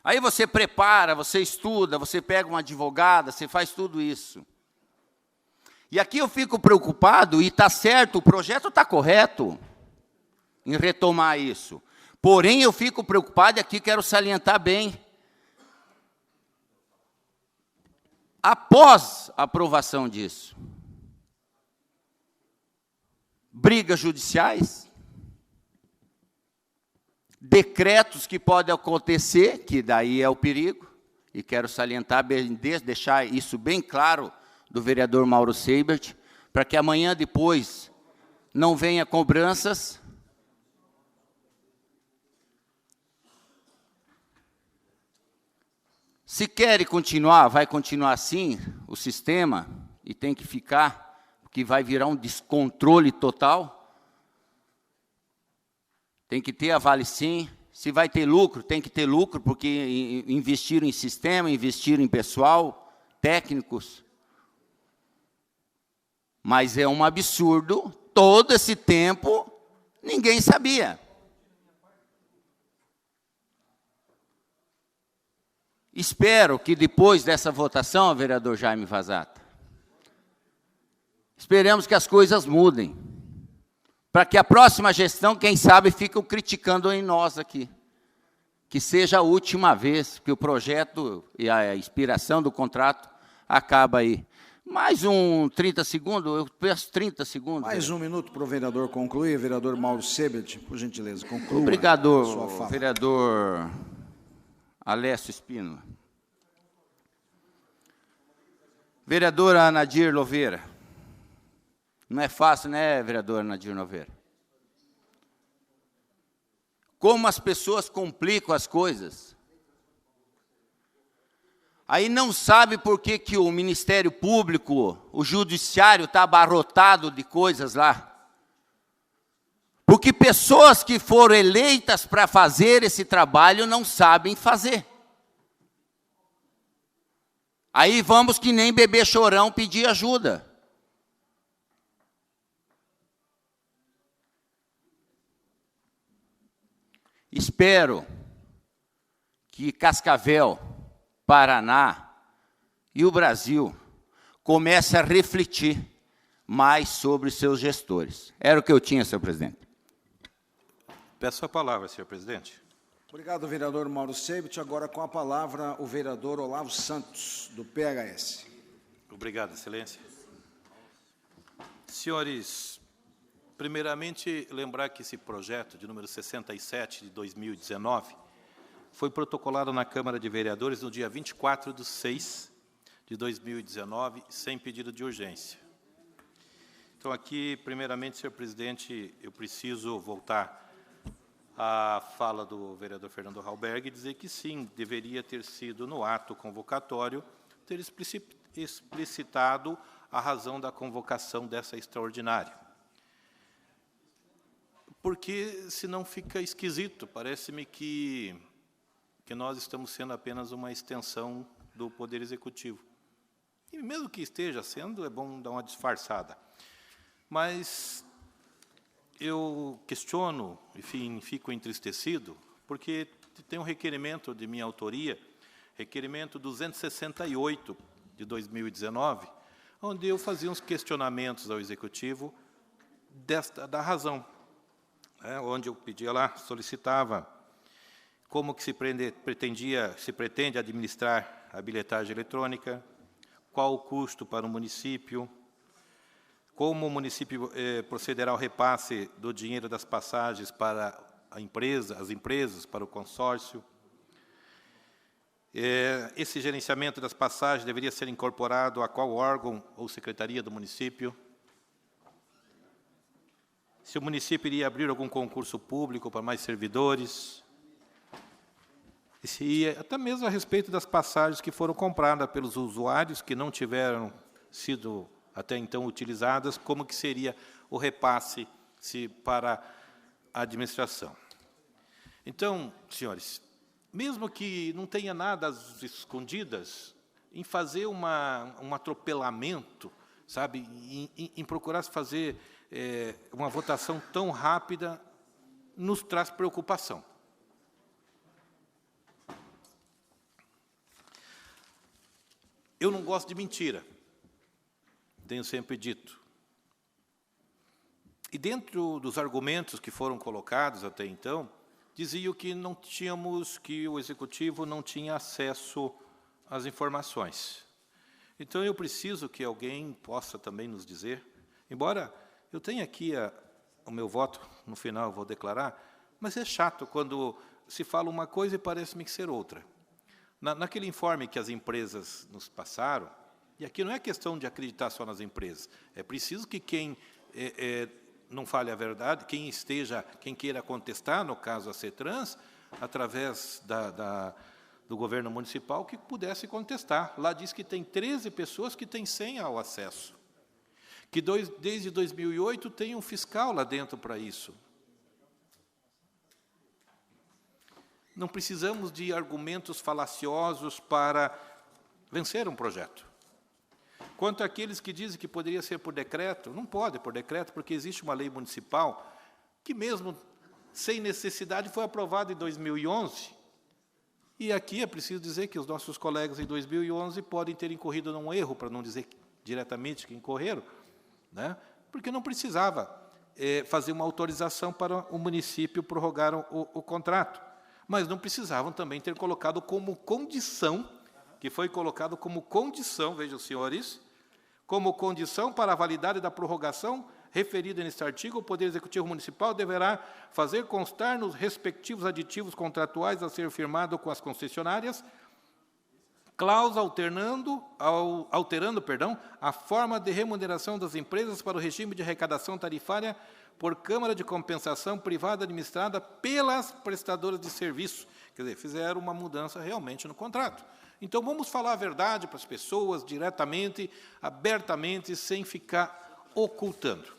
Aí você prepara, você estuda, você pega uma advogada, você faz tudo isso. E aqui eu fico preocupado, e está certo, o projeto está correto em retomar isso. Porém, eu fico preocupado, e aqui quero salientar bem. Após a aprovação disso, brigas judiciais, decretos que podem acontecer, que daí é o perigo, e quero salientar, deixar isso bem claro do vereador Mauro Seibert, para que amanhã depois não venha cobranças. Se quer continuar, vai continuar assim, o sistema, e tem que ficar, porque vai virar um descontrole total. Tem que ter a Valicim. Se vai ter lucro, tem que ter lucro, porque investiram em sistema, investiram em pessoal, técnicos. Mas é um absurdo, todo esse tempo, ninguém sabia. Espero que depois dessa votação, vereador Jaime Vazata, esperemos que as coisas mudem, para que a próxima gestão, quem sabe, fique criticando em nós aqui. Que seja a última vez que o projeto e a inspiração do contrato acaba aí. Mais 30 segundos, eu peço 30 segundos. Mais um minuto para o vereador concluir. Vereador Mauro Seibert, por gentileza, conclua. Obrigado, vereador Alessio Espino. Vereadora Nadir Louveira. Não é fácil, né, vereadora Nadir Louveira? Como as pessoas complicam as coisas. Aí não sabe por que o Ministério Público, o Judiciário está abarrotado de coisas lá. Porque pessoas que foram eleitas para fazer esse trabalho não sabem fazer. Aí vamos que nem bebê chorão pedir ajuda. Espero que Cascavel, Paraná e o Brasil comecem a refletir mais sobre seus gestores. Era o que eu tinha, senhor presidente. Peço a palavra, senhor presidente. Obrigado, vereador Mauro Seibert. Agora com a palavra o vereador Olavo Santos, do PHS. Obrigado, excelência. Senhores, primeiramente, lembrar que esse projeto de número 67 de 2019 foi protocolado na Câmara de Vereadores no dia 24/6 de 2019, sem pedido de urgência. Então, aqui, primeiramente, senhor presidente, eu preciso voltar à fala do vereador Fernando Halberg e dizer que, sim, deveria ter sido, no ato convocatório, ter explicitado a razão da convocação dessa extraordinária. Porque, senão, fica esquisito. Parece-me que nós estamos sendo apenas uma extensão do Poder Executivo. E mesmo que esteja sendo, é bom dar uma disfarçada. Mas eu questiono, enfim, fico entristecido, porque tem um requerimento de minha autoria, requerimento 268 de 2019, onde eu fazia uns questionamentos ao Executivo da razão, né, onde eu pedia lá, solicitava como que se pretende administrar a bilhetagem eletrônica, qual o custo para o município, como o município procederá ao repasse do dinheiro das passagens para as empresas, para o consórcio. Esse gerenciamento das passagens deveria ser incorporado a qual órgão ou secretaria do município? Se o município iria abrir algum concurso público para mais servidores? E até mesmo a respeito das passagens que foram compradas pelos usuários que não tiveram sido até então utilizadas, como que seria o repasse para a administração. Então, senhores, mesmo que não tenha nada às escondidas, em fazer um atropelamento, sabe, em procurar fazer uma votação tão rápida, nos traz preocupação. Eu não gosto de mentira, tenho sempre dito. E dentro dos argumentos que foram colocados até então, diziam que o Executivo não tinha acesso às informações. Então, eu preciso que alguém possa também nos dizer, embora eu tenha aqui o meu voto, no final eu vou declarar, mas é chato quando se fala uma coisa e parece-me ser outra. Naquele informe que as empresas nos passaram, e aqui não é questão de acreditar só nas empresas, é preciso que quem não fale a verdade, quem queira contestar, no caso a CETRANS, através do governo municipal, que pudesse contestar. Lá diz que tem 13 pessoas que têm senha ao acesso, que desde 2008 tem um fiscal lá dentro para isso. Não precisamos de argumentos falaciosos para vencer um projeto. Quanto àqueles que dizem que poderia ser por decreto, não pode por decreto, porque existe uma lei municipal que, mesmo sem necessidade, foi aprovada em 2011. E aqui é preciso dizer que os nossos colegas em 2011 podem ter incorrido num erro, para não dizer diretamente que incorreram, né? Porque não precisava fazer uma autorização para o município prorrogar o contrato. Mas não precisavam também ter colocado como condição, que foi colocado como condição, vejam, senhores, como condição para a validade da prorrogação referida neste artigo, o Poder Executivo Municipal deverá fazer constar nos respectivos aditivos contratuais a ser firmado com as concessionárias, cláusula alterando a forma de remuneração das empresas para o regime de arrecadação tarifária por Câmara de Compensação Privada administrada pelas prestadoras de serviço. Quer dizer, fizeram uma mudança realmente no contrato. Então, vamos falar a verdade para as pessoas, diretamente, abertamente, sem ficar ocultando.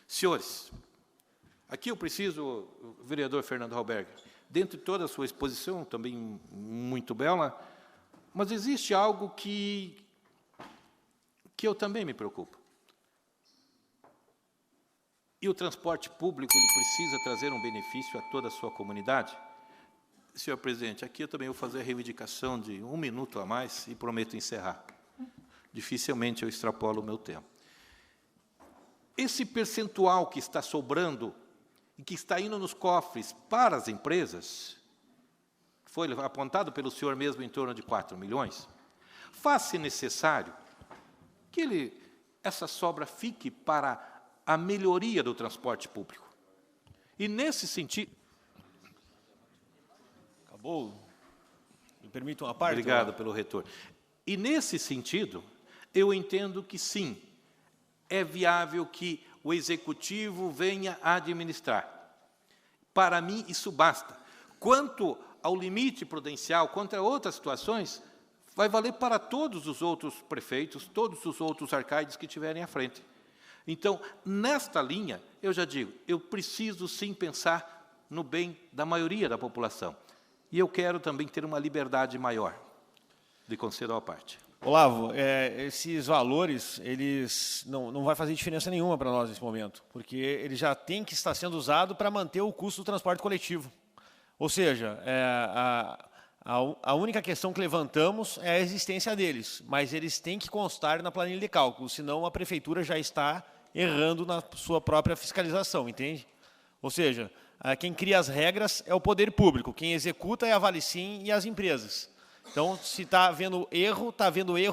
Senhores, aqui eu preciso, o vereador Fernando Halberg, dentro de toda a sua exposição, também muito bela, mas existe algo que eu também me preocupo. E o transporte público ele precisa trazer um benefício a toda a sua comunidade? Senhor presidente, aqui eu também vou fazer a reivindicação de 1 minuto a mais e prometo encerrar. Dificilmente eu extrapolo o meu tempo. Esse percentual que está sobrando e que está indo nos cofres para as empresas, foi apontado pelo senhor mesmo em torno de 4 milhões, faz-se necessário que essa sobra fique para a melhoria do transporte público. E, nesse sentido... Acabou? Me permite uma parte? Obrigado pelo retorno. E, nesse sentido, eu entendo que, sim, é viável que o Executivo venha a administrar. Para mim, isso basta. Quanto ao limite prudencial, quanto a outras situações, vai valer para todos os outros prefeitos, todos os outros arcaides que tiverem à frente. Então, nesta linha, eu já digo, eu preciso sim pensar no bem da maioria da população. E eu quero também ter uma liberdade maior de conceder à parte. Olavo, esses valores, eles não vai fazer diferença nenhuma para nós nesse momento, porque ele já tem que estar sendo usado para manter o custo do transporte coletivo. Ou seja, A única questão que levantamos é a existência deles, mas eles têm que constar na planilha de cálculo, senão a prefeitura já está errando na sua própria fiscalização, entende? Ou seja, quem cria as regras é o poder público, quem executa é a Valicim e as empresas. Então, se está havendo erro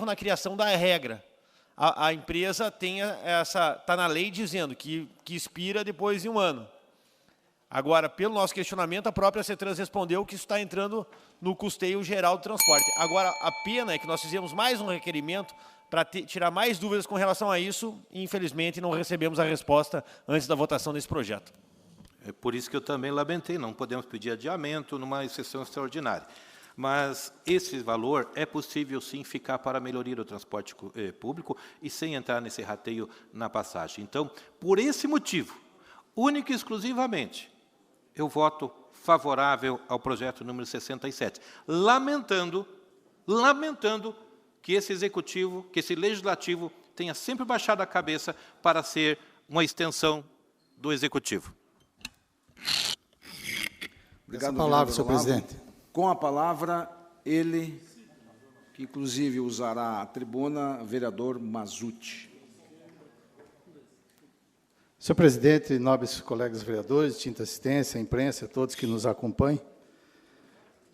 na criação da regra. A empresa está na lei dizendo que expira depois de 1 ano. Agora, pelo nosso questionamento, a própria CETRANS respondeu que isso está entrando no custeio geral do transporte. Agora, a pena é que nós fizemos mais um requerimento para tirar mais dúvidas com relação a isso e, infelizmente, não recebemos a resposta antes da votação desse projeto. É por isso que eu também lamentei, não podemos pedir adiamento numa sessão extraordinária. Mas esse valor é possível, sim, ficar para a melhoria do transporte público e sem entrar nesse rateio na passagem. Então, por esse motivo, único e exclusivamente, eu voto favorável ao projeto número 67, lamentando que esse executivo, que esse legislativo tenha sempre baixado a cabeça para ser uma extensão do executivo. Obrigado, palavra, senhor presidente. Com a palavra, ele, que inclusive usará a tribuna, vereador Mazzucci. Senhor presidente, nobres colegas vereadores, distinta assistência, imprensa, todos que nos acompanham.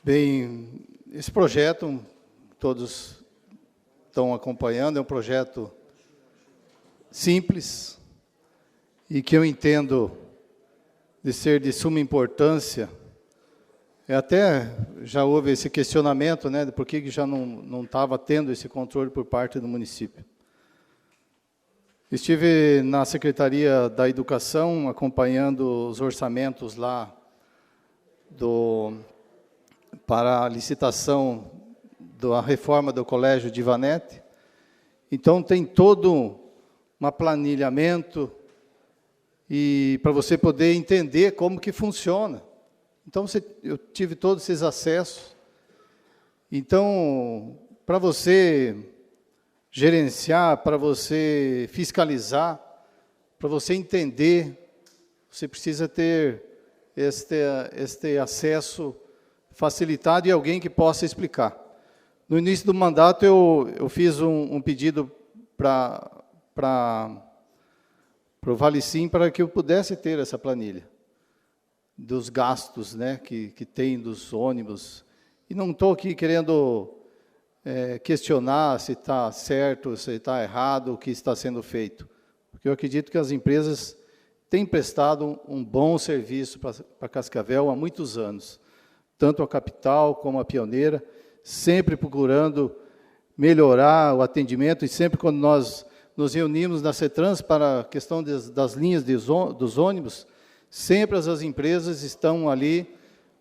Bem, esse projeto, todos estão acompanhando, é um projeto simples e que eu entendo de ser de suma importância. Até já houve esse questionamento, né, de por que já não estava tendo esse controle por parte do município. Estive na Secretaria da Educação acompanhando os orçamentos lá para a licitação da reforma do Colégio de Ivanete. Então, tem todo um planilhamento e para você poder entender como que funciona. Então, eu tive todos esses acessos. Então, para você gerenciar, para você fiscalizar, para você entender, você precisa ter este acesso facilitado e alguém que possa explicar. No início do mandato, eu fiz um pedido para o Valicim para que eu pudesse ter essa planilha dos gastos, né, que tem dos ônibus. E não estou aqui querendo questionar se está certo, se está errado, o que está sendo feito. Porque eu acredito que as empresas têm prestado um bom serviço para Cascavel há muitos anos. Tanto a Capital como a Pioneira, sempre procurando melhorar o atendimento, e sempre quando nós nos reunimos na CETRANS para a questão das linhas dos ônibus, sempre as empresas estão ali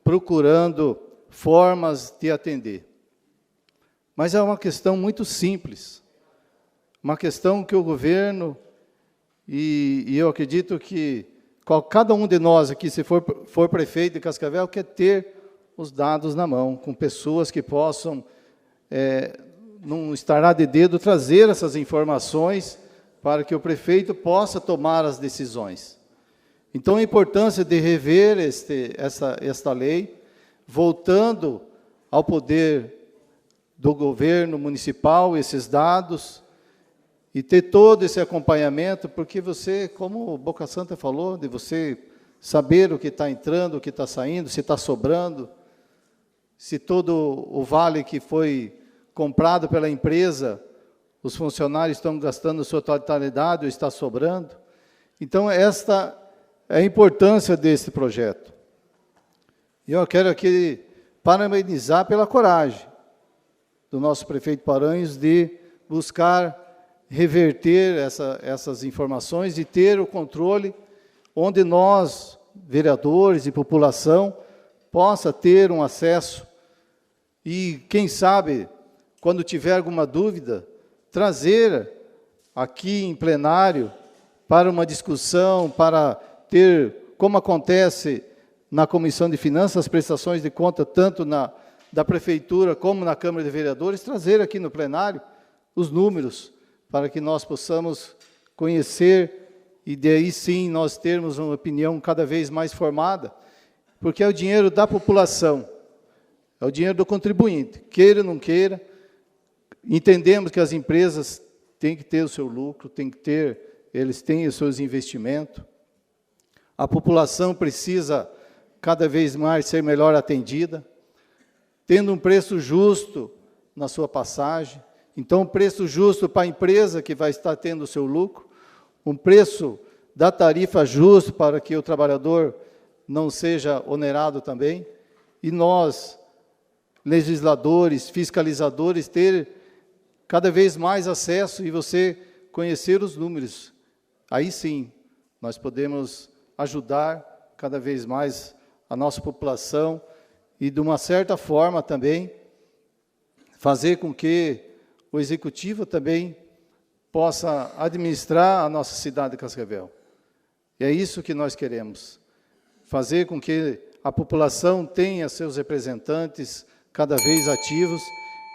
procurando formas de atender. Mas é uma questão muito simples, uma questão que o governo, e eu acredito que cada um de nós aqui, se for prefeito de Cascavel, quer ter os dados na mão, com pessoas que possam, não estará de dedo, trazer essas informações para que o prefeito possa tomar as decisões. Então, a importância de rever esta lei, voltando ao poder do governo municipal, esses dados, e ter todo esse acompanhamento, porque você, como o Boca Santa falou, de você saber o que está entrando, o que está saindo, se está sobrando, se todo o vale que foi comprado pela empresa, os funcionários estão gastando sua totalidade ou está sobrando. Então, esta é a importância desse projeto. E eu quero aqui parabenizar pela coragem do nosso prefeito Paranhos de buscar reverter essas informações e ter o controle onde nós, vereadores e população, possa ter um acesso e, quem sabe, quando tiver alguma dúvida, trazer aqui em plenário para uma discussão, para ter, como acontece na Comissão de Finanças, as prestações de conta, tanto da Prefeitura como na Câmara de Vereadores, trazer aqui no plenário os números, para que nós possamos conhecer e daí sim nós termos uma opinião cada vez mais formada, porque é o dinheiro da população, É o dinheiro do contribuinte, queira ou não queira. Entendemos que as empresas têm que ter o seu lucro, eles têm os seus investimentos. A população precisa cada vez mais ser melhor atendida, tendo um preço justo na sua passagem. Então, um preço justo para a empresa que vai estar tendo o seu lucro, um preço da tarifa justo para que o trabalhador não seja onerado também, e nós, legisladores, fiscalizadores, ter cada vez mais acesso e você conhecer os números. Aí sim, nós podemos ajudar cada vez mais a nossa população e, de uma certa forma, também fazer com que o Executivo também possa administrar a nossa cidade de Cascavel. E é isso que nós queremos, fazer com que a população tenha seus representantes cada vez ativos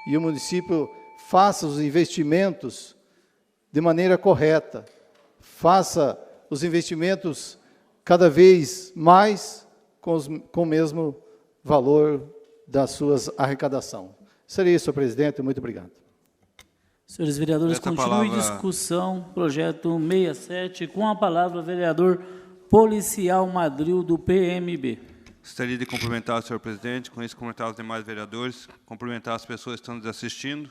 e o município faça os investimentos de maneira correta, faça os investimentos cada vez mais com o mesmo valor das suas arrecadações. Seria isso, senhor presidente. Muito obrigado. Senhores vereadores, continue discussão, projeto 67, com a palavra o vereador Policial Madril, do PMB. Gostaria de cumprimentar o senhor presidente, com isso cumprimentar os demais vereadores, cumprimentar as pessoas que estão nos assistindo,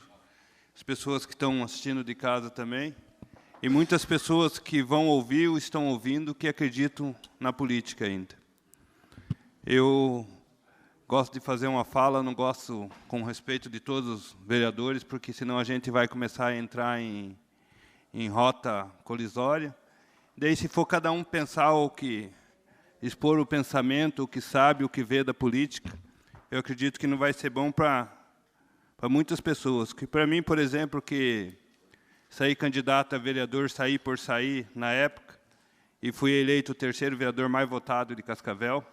as pessoas que estão assistindo de casa também, e muitas pessoas que vão ouvir ou estão ouvindo que acreditam na política ainda. Eu gosto de fazer uma fala, não gosto com respeito de todos os vereadores, porque senão a gente vai começar a entrar em rota colisória. Daí, se for cada um pensar o que, expor o pensamento, o que sabe, o que vê da política, eu acredito que não vai ser bom para muitas pessoas. Que para mim, por exemplo, que saí candidato a vereador, saí por sair na época, e fui eleito o 3º vereador mais votado de Cascavel,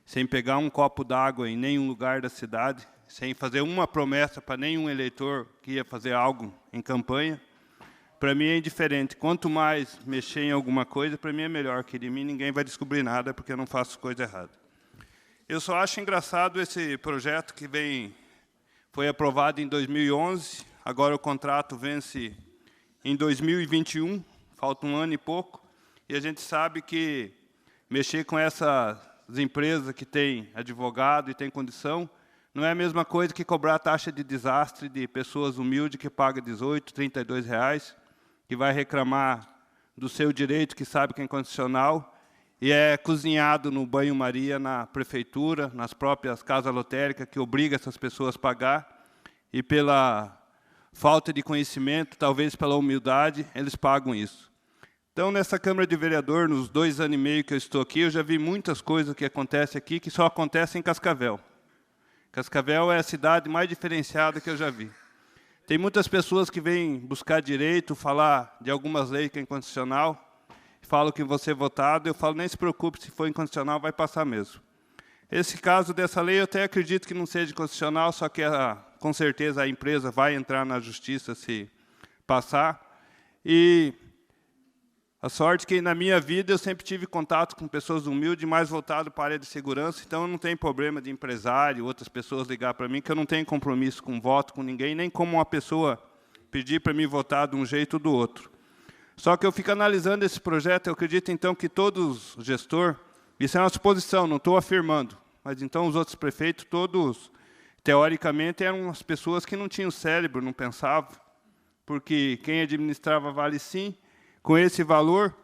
sem pegar um copo d'água em nenhum lugar da cidade, sem fazer uma promessa para nenhum eleitor que ia fazer algo em campanha. Para mim é indiferente. Quanto mais mexer em alguma coisa, para mim é melhor, que de mim ninguém vai descobrir nada, porque eu não faço coisa errada. Eu só acho engraçado esse projeto que foi aprovado em 2011, agora o contrato vence em 2021, falta um ano e pouco, e a gente sabe que mexer com essas empresas que têm advogado e têm condição, não é a mesma coisa que cobrar a taxa de desastre de pessoas humildes que pagam R$18, R$32, que vai reclamar do seu direito, que sabe que é inconstitucional, e é cozinhado no banho-maria, na prefeitura, nas próprias casas lotéricas, que obriga essas pessoas a pagar, e pela falta de conhecimento, talvez pela humildade, eles pagam isso. Então, nessa Câmara de Vereador, nos 2 anos e meio que eu estou aqui, eu já vi muitas coisas que acontecem aqui que só acontecem em Cascavel. Cascavel é a cidade mais diferenciada que eu já vi. Tem muitas pessoas que vêm buscar direito, falar de algumas leis que é inconstitucional, falam que vão ser votado, eu falo, nem se preocupe, se for inconstitucional, vai passar mesmo. Esse caso dessa lei, eu até acredito que não seja constitucional, só que com certeza a empresa vai entrar na justiça se passar. E a sorte que, na minha vida, eu sempre tive contato com pessoas humildes, mais voltado para a área de segurança, então eu não tenho problema de empresário, outras pessoas ligar para mim, que eu não tenho compromisso com voto com ninguém, nem como uma pessoa pedir para mim votar de um jeito ou do outro. Só que eu fico analisando esse projeto, eu acredito, então, que todos os gestores, isso é uma suposição, não estou afirmando, mas então os outros prefeitos, todos, teoricamente, eram as pessoas que não tinham cérebro, não pensavam, porque quem administrava Vale Sim, com esse valor,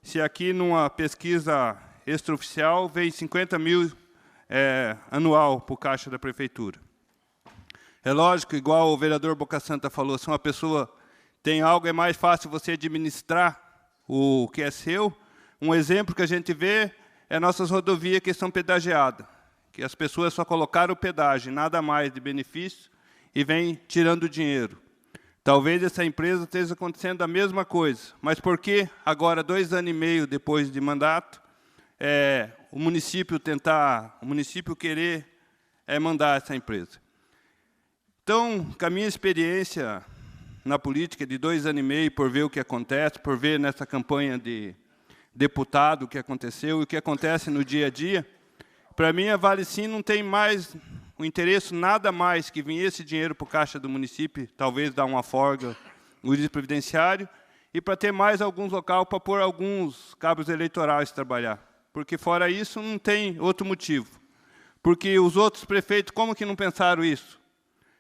se aqui numa pesquisa extraoficial vem 50 mil anual para o caixa da prefeitura. É lógico, igual o vereador Boca Santa falou, se uma pessoa tem algo, é mais fácil você administrar o que é seu. Um exemplo que a gente vê é nossas rodovias que são pedagiadas, que as pessoas só colocaram o pedágio, nada mais de benefício, e vem tirando dinheiro. Talvez essa empresa esteja acontecendo a mesma coisa, mas por que agora, 2 anos e meio depois de mandato, o município querer mandar essa empresa? Então, com a minha experiência na política de 2 anos e meio, por ver o que acontece, por ver nessa campanha de deputado o que aconteceu e o que acontece no dia a dia, para mim a Vale Sim não tem mais o interesse nada mais que vinha esse dinheiro para o caixa do município, talvez dar uma folga no juiz previdenciário, e para ter mais alguns locais para pôr alguns cabos eleitorais trabalhar. Porque, fora isso, não tem outro motivo. Porque os outros prefeitos, como que não pensaram isso?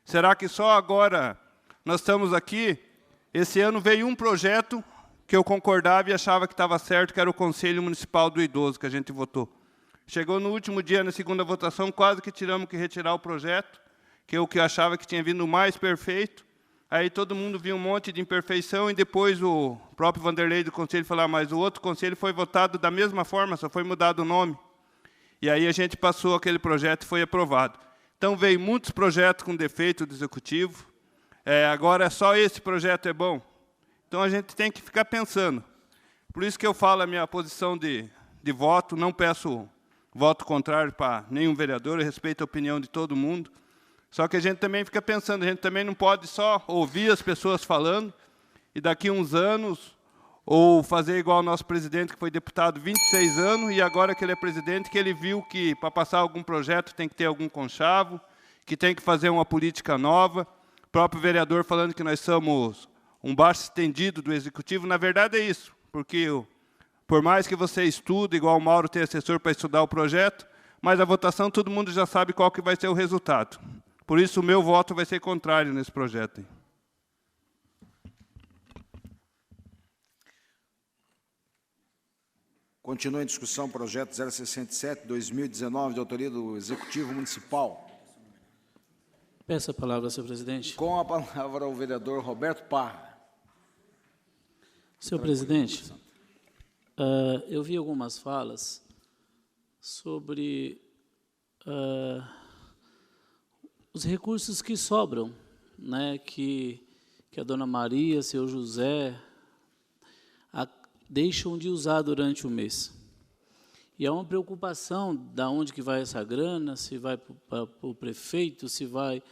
Será que só agora nós estamos aqui? Esse ano veio um projeto que eu concordava e achava que estava certo, que era o Conselho Municipal do Idoso, que a gente votou. Chegou no último dia, na segunda votação, quase que tivemos que retirar o projeto, que eu achava que tinha vindo o mais perfeito. Aí todo mundo viu um monte de imperfeição, e depois o próprio Vanderlei do Conselho falou, mas o outro Conselho foi votado da mesma forma, só foi mudado o nome. E aí a gente passou aquele projeto e foi aprovado. Então, veio muitos projetos com defeito do Executivo. Agora, só esse projeto é bom. Então, a gente tem que ficar pensando. Por isso que eu falo a minha posição de voto, não peço voto contrário para nenhum vereador, eu respeito a opinião de todo mundo. Só que a gente também fica pensando, a gente também não pode só ouvir as pessoas falando e daqui uns anos, ou fazer igual o nosso presidente, que foi deputado 26 anos, e agora que ele é presidente, que ele viu que para passar algum projeto tem que ter algum conchavo, que tem que fazer uma política nova. O próprio vereador falando que nós somos um braço estendido do Executivo, na verdade é isso, porque por mais que você estude, igual o Mauro tem assessor para estudar o projeto, mas a votação todo mundo já sabe qual que vai ser o resultado. Por isso, o meu voto vai ser contrário nesse projeto. Continua em discussão o projeto 067/2019, de autoria do Executivo Municipal. Peço a palavra, senhor presidente. Com a palavra o vereador Roberto Parra. Senhor presidente, eu vi algumas falas sobre os recursos que sobram, né, que a dona Maria, seu José, deixam de usar durante o mês. E há uma preocupação de onde que vai essa grana, se vai para o prefeito, se vai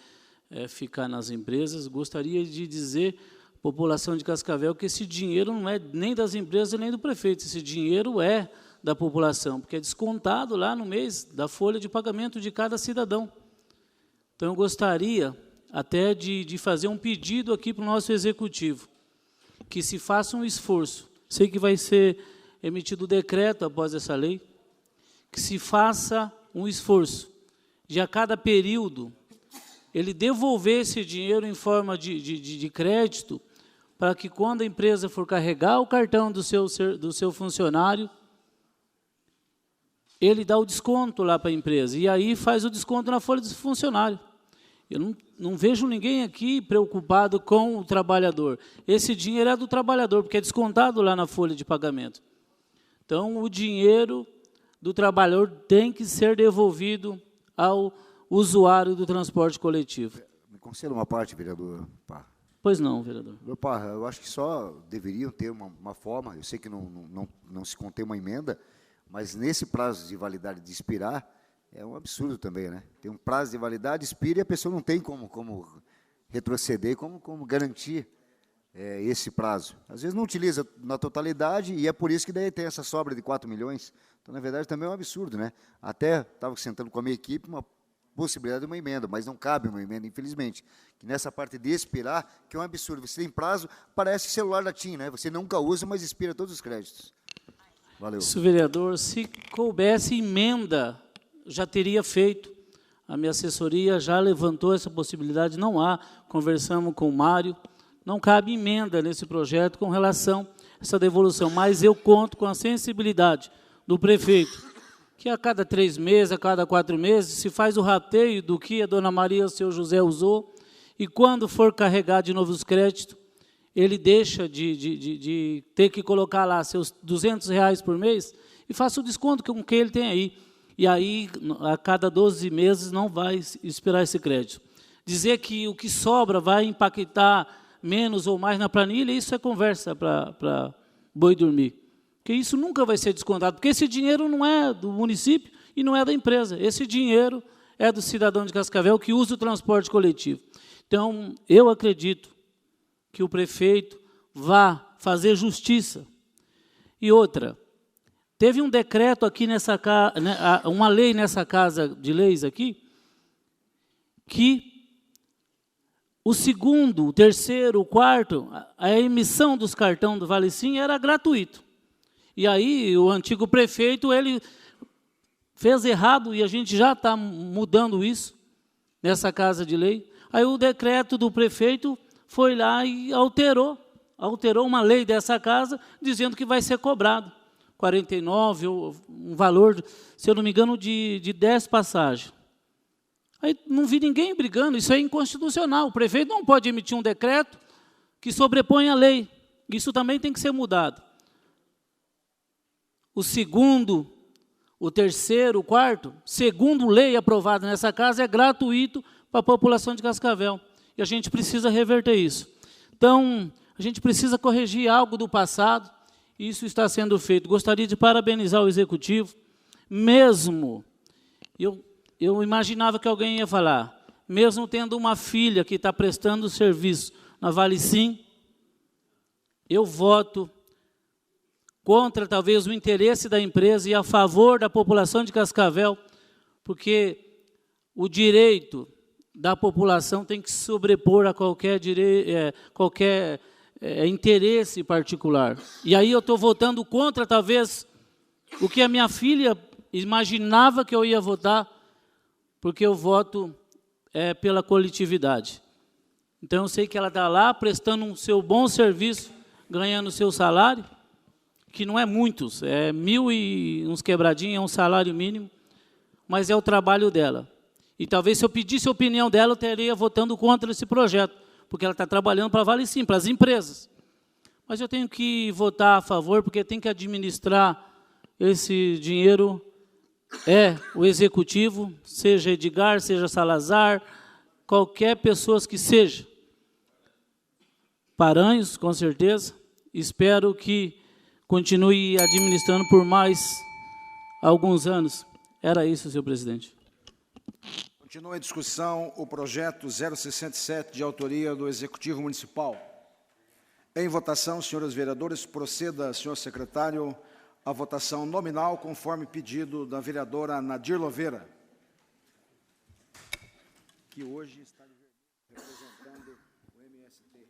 ficar nas empresas. Gostaria de dizer, população de Cascavel, que esse dinheiro não é nem das empresas nem do prefeito, esse dinheiro é da população, porque é descontado lá no mês da folha de pagamento de cada cidadão. Então, eu gostaria até de fazer um pedido aqui para o nosso Executivo, que se faça um esforço. Sei que vai ser emitido decreto após essa lei, que se faça um esforço de, a cada período, ele devolver esse dinheiro em forma de crédito, para que, quando a empresa for carregar o cartão do seu funcionário, ele dá o desconto lá para a empresa, e aí faz o desconto na folha do funcionário. Eu não vejo ninguém aqui preocupado com o trabalhador. Esse dinheiro é do trabalhador, porque é descontado lá na folha de pagamento. Então, o dinheiro do trabalhador tem que ser devolvido ao usuário do transporte coletivo. Me conceda uma parte, vereador Parra. Pois não, vereador. Vereador Parra, eu acho que só deveriam ter uma forma, eu sei que não se contém uma emenda, mas nesse prazo de validade de expirar, é um absurdo também, né? Tem um prazo de validade, expira, e a pessoa não tem como retroceder, como garantir esse prazo. Às vezes não utiliza na totalidade, e é por isso que daí tem essa sobra de 4 milhões. Então, na verdade, também é um absurdo, né? Até estava sentando com a minha equipe uma possibilidade de uma emenda, mas não cabe uma emenda, infelizmente. Que nessa parte de expirar, que é um absurdo. Você tem prazo, parece celular da TIM, né? Você nunca usa, mas expira todos os créditos. Valeu. Isso, vereador, se coubesse emenda, já teria feito. A minha assessoria já levantou essa possibilidade, não há, conversamos com o Mário, não cabe emenda nesse projeto com relação a essa devolução, mas eu conto com a sensibilidade do prefeito, que a cada 3 meses, a cada 4 meses, se faz o rateio do que a dona Maria, o seu José usou, e quando for carregar de novo os créditos, ele deixa de ter que colocar lá seus R$200 por mês e faça o desconto com que ele tem aí. E aí, a cada 12 meses, não vai expirar esse crédito. Dizer que o que sobra vai impactar menos ou mais na planilha, isso é conversa para boi dormir. Porque isso nunca vai ser descontado, porque esse dinheiro não é do município e não é da empresa. Esse dinheiro é do cidadão de Cascavel que usa o transporte coletivo. Então, eu acredito que o prefeito vá fazer justiça. E outra, teve um decreto aqui uma lei nessa casa de leis aqui, que o segundo, o terceiro, o quarto, a emissão dos cartões do Vale Sim era gratuito. E aí o antigo prefeito, ele fez errado, e a gente já está mudando isso nessa Casa de Lei. Aí o decreto do prefeito foi lá e alterou uma lei dessa casa, dizendo que vai ser cobrado 49, um valor, se eu não me engano, de 10 passagens. Aí não vi ninguém brigando, isso é inconstitucional. O prefeito não pode emitir um decreto que sobrepõe a lei. Isso também tem que ser mudado. O segundo, o terceiro, o quarto, segundo lei aprovada nessa casa, é gratuito para a população de Cascavel. E a gente precisa reverter isso. Então, a gente precisa corrigir algo do passado, e isso está sendo feito. Gostaria de parabenizar o Executivo, mesmo, eu imaginava que alguém ia falar, mesmo tendo uma filha que está prestando serviço na Vale Sim, eu voto contra, talvez, o interesse da empresa e a favor da população de Cascavel, porque o direito da população tem que se sobrepor a qualquer interesse particular. E aí eu estou votando contra, talvez, o que a minha filha imaginava que eu ia votar, porque eu voto pela coletividade. Então, eu sei que ela está lá prestando um seu bom serviço, ganhando o seu salário, que não é muitos, é 1.000 e uns quebradinhos, é um salário mínimo, mas é o trabalho dela. E talvez, se eu pedisse a opinião dela, eu estaria votando contra esse projeto, porque ela está trabalhando para a Vale Sim, para as empresas. Mas eu tenho que votar a favor, porque tem que administrar esse dinheiro, o Executivo, seja Edgar, seja Salazar, qualquer pessoa que seja. Paranhos, com certeza. Espero que continue administrando por mais alguns anos. Era isso, senhor presidente. Continua em discussão o projeto 067, de autoria do Executivo Municipal. Em votação, senhores vereadores, proceda, senhor secretário, a votação nominal, conforme pedido da vereadora Nadir Loveira, que hoje está representando o MST.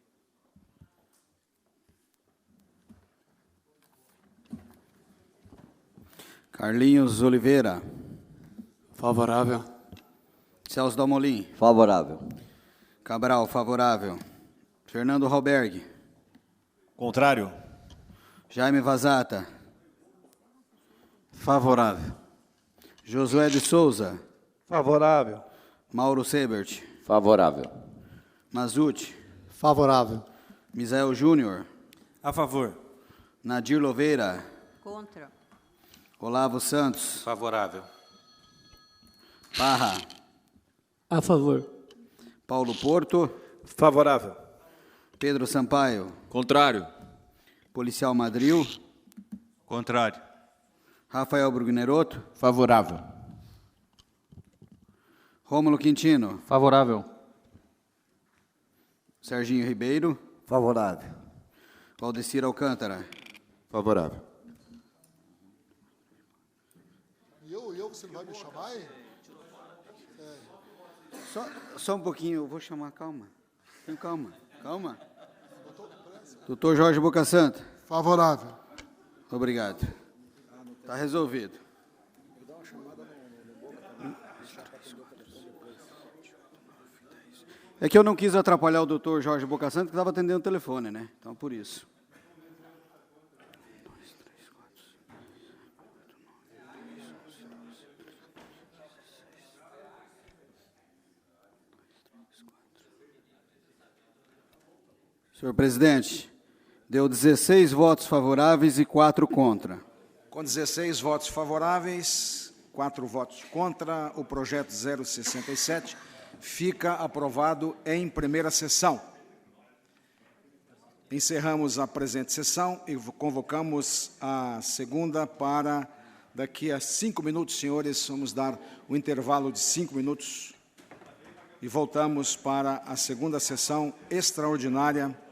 Carlinhos Oliveira. Favorável. Celso Dalmolin. Favorável. Cabral, favorável. Fernando Halberg. Contrário. Jaime Vazata. Favorável. Josué de Souza. Favorável. Mauro Sebert. Favorável. Mazuti. Favorável. Misael Júnior. A favor. Nadir Loveira. Contra. Olavo Santos. Favorável. Parra. A favor. Paulo Porto. Favorável. Pedro Sampaio. Contrário. Policial Madril. Contrário. Rafael Brugneroto. Favorável. Rômulo Quintino. Favorável. Serginho Ribeiro. Favorável. Valdecir Alcântara. Favorável. Você não vai me chamar, hein? Só um pouquinho, eu vou chamar, calma. Calma. Doutor Jorge Boca Santa. Favorável. Obrigado. Está resolvido. É que eu não quis atrapalhar o doutor Jorge Boca Santa, que estava atendendo o telefone, né? Então, por isso. Senhor presidente, deu 16 votos favoráveis e 4 contra. Com 16 votos favoráveis, 4 votos contra, o projeto 067 fica aprovado em primeira sessão. Encerramos a presente sessão e convocamos a segunda para daqui a 5 minutos, senhores. Vamos dar um intervalo de 5 minutos e voltamos para a segunda sessão extraordinária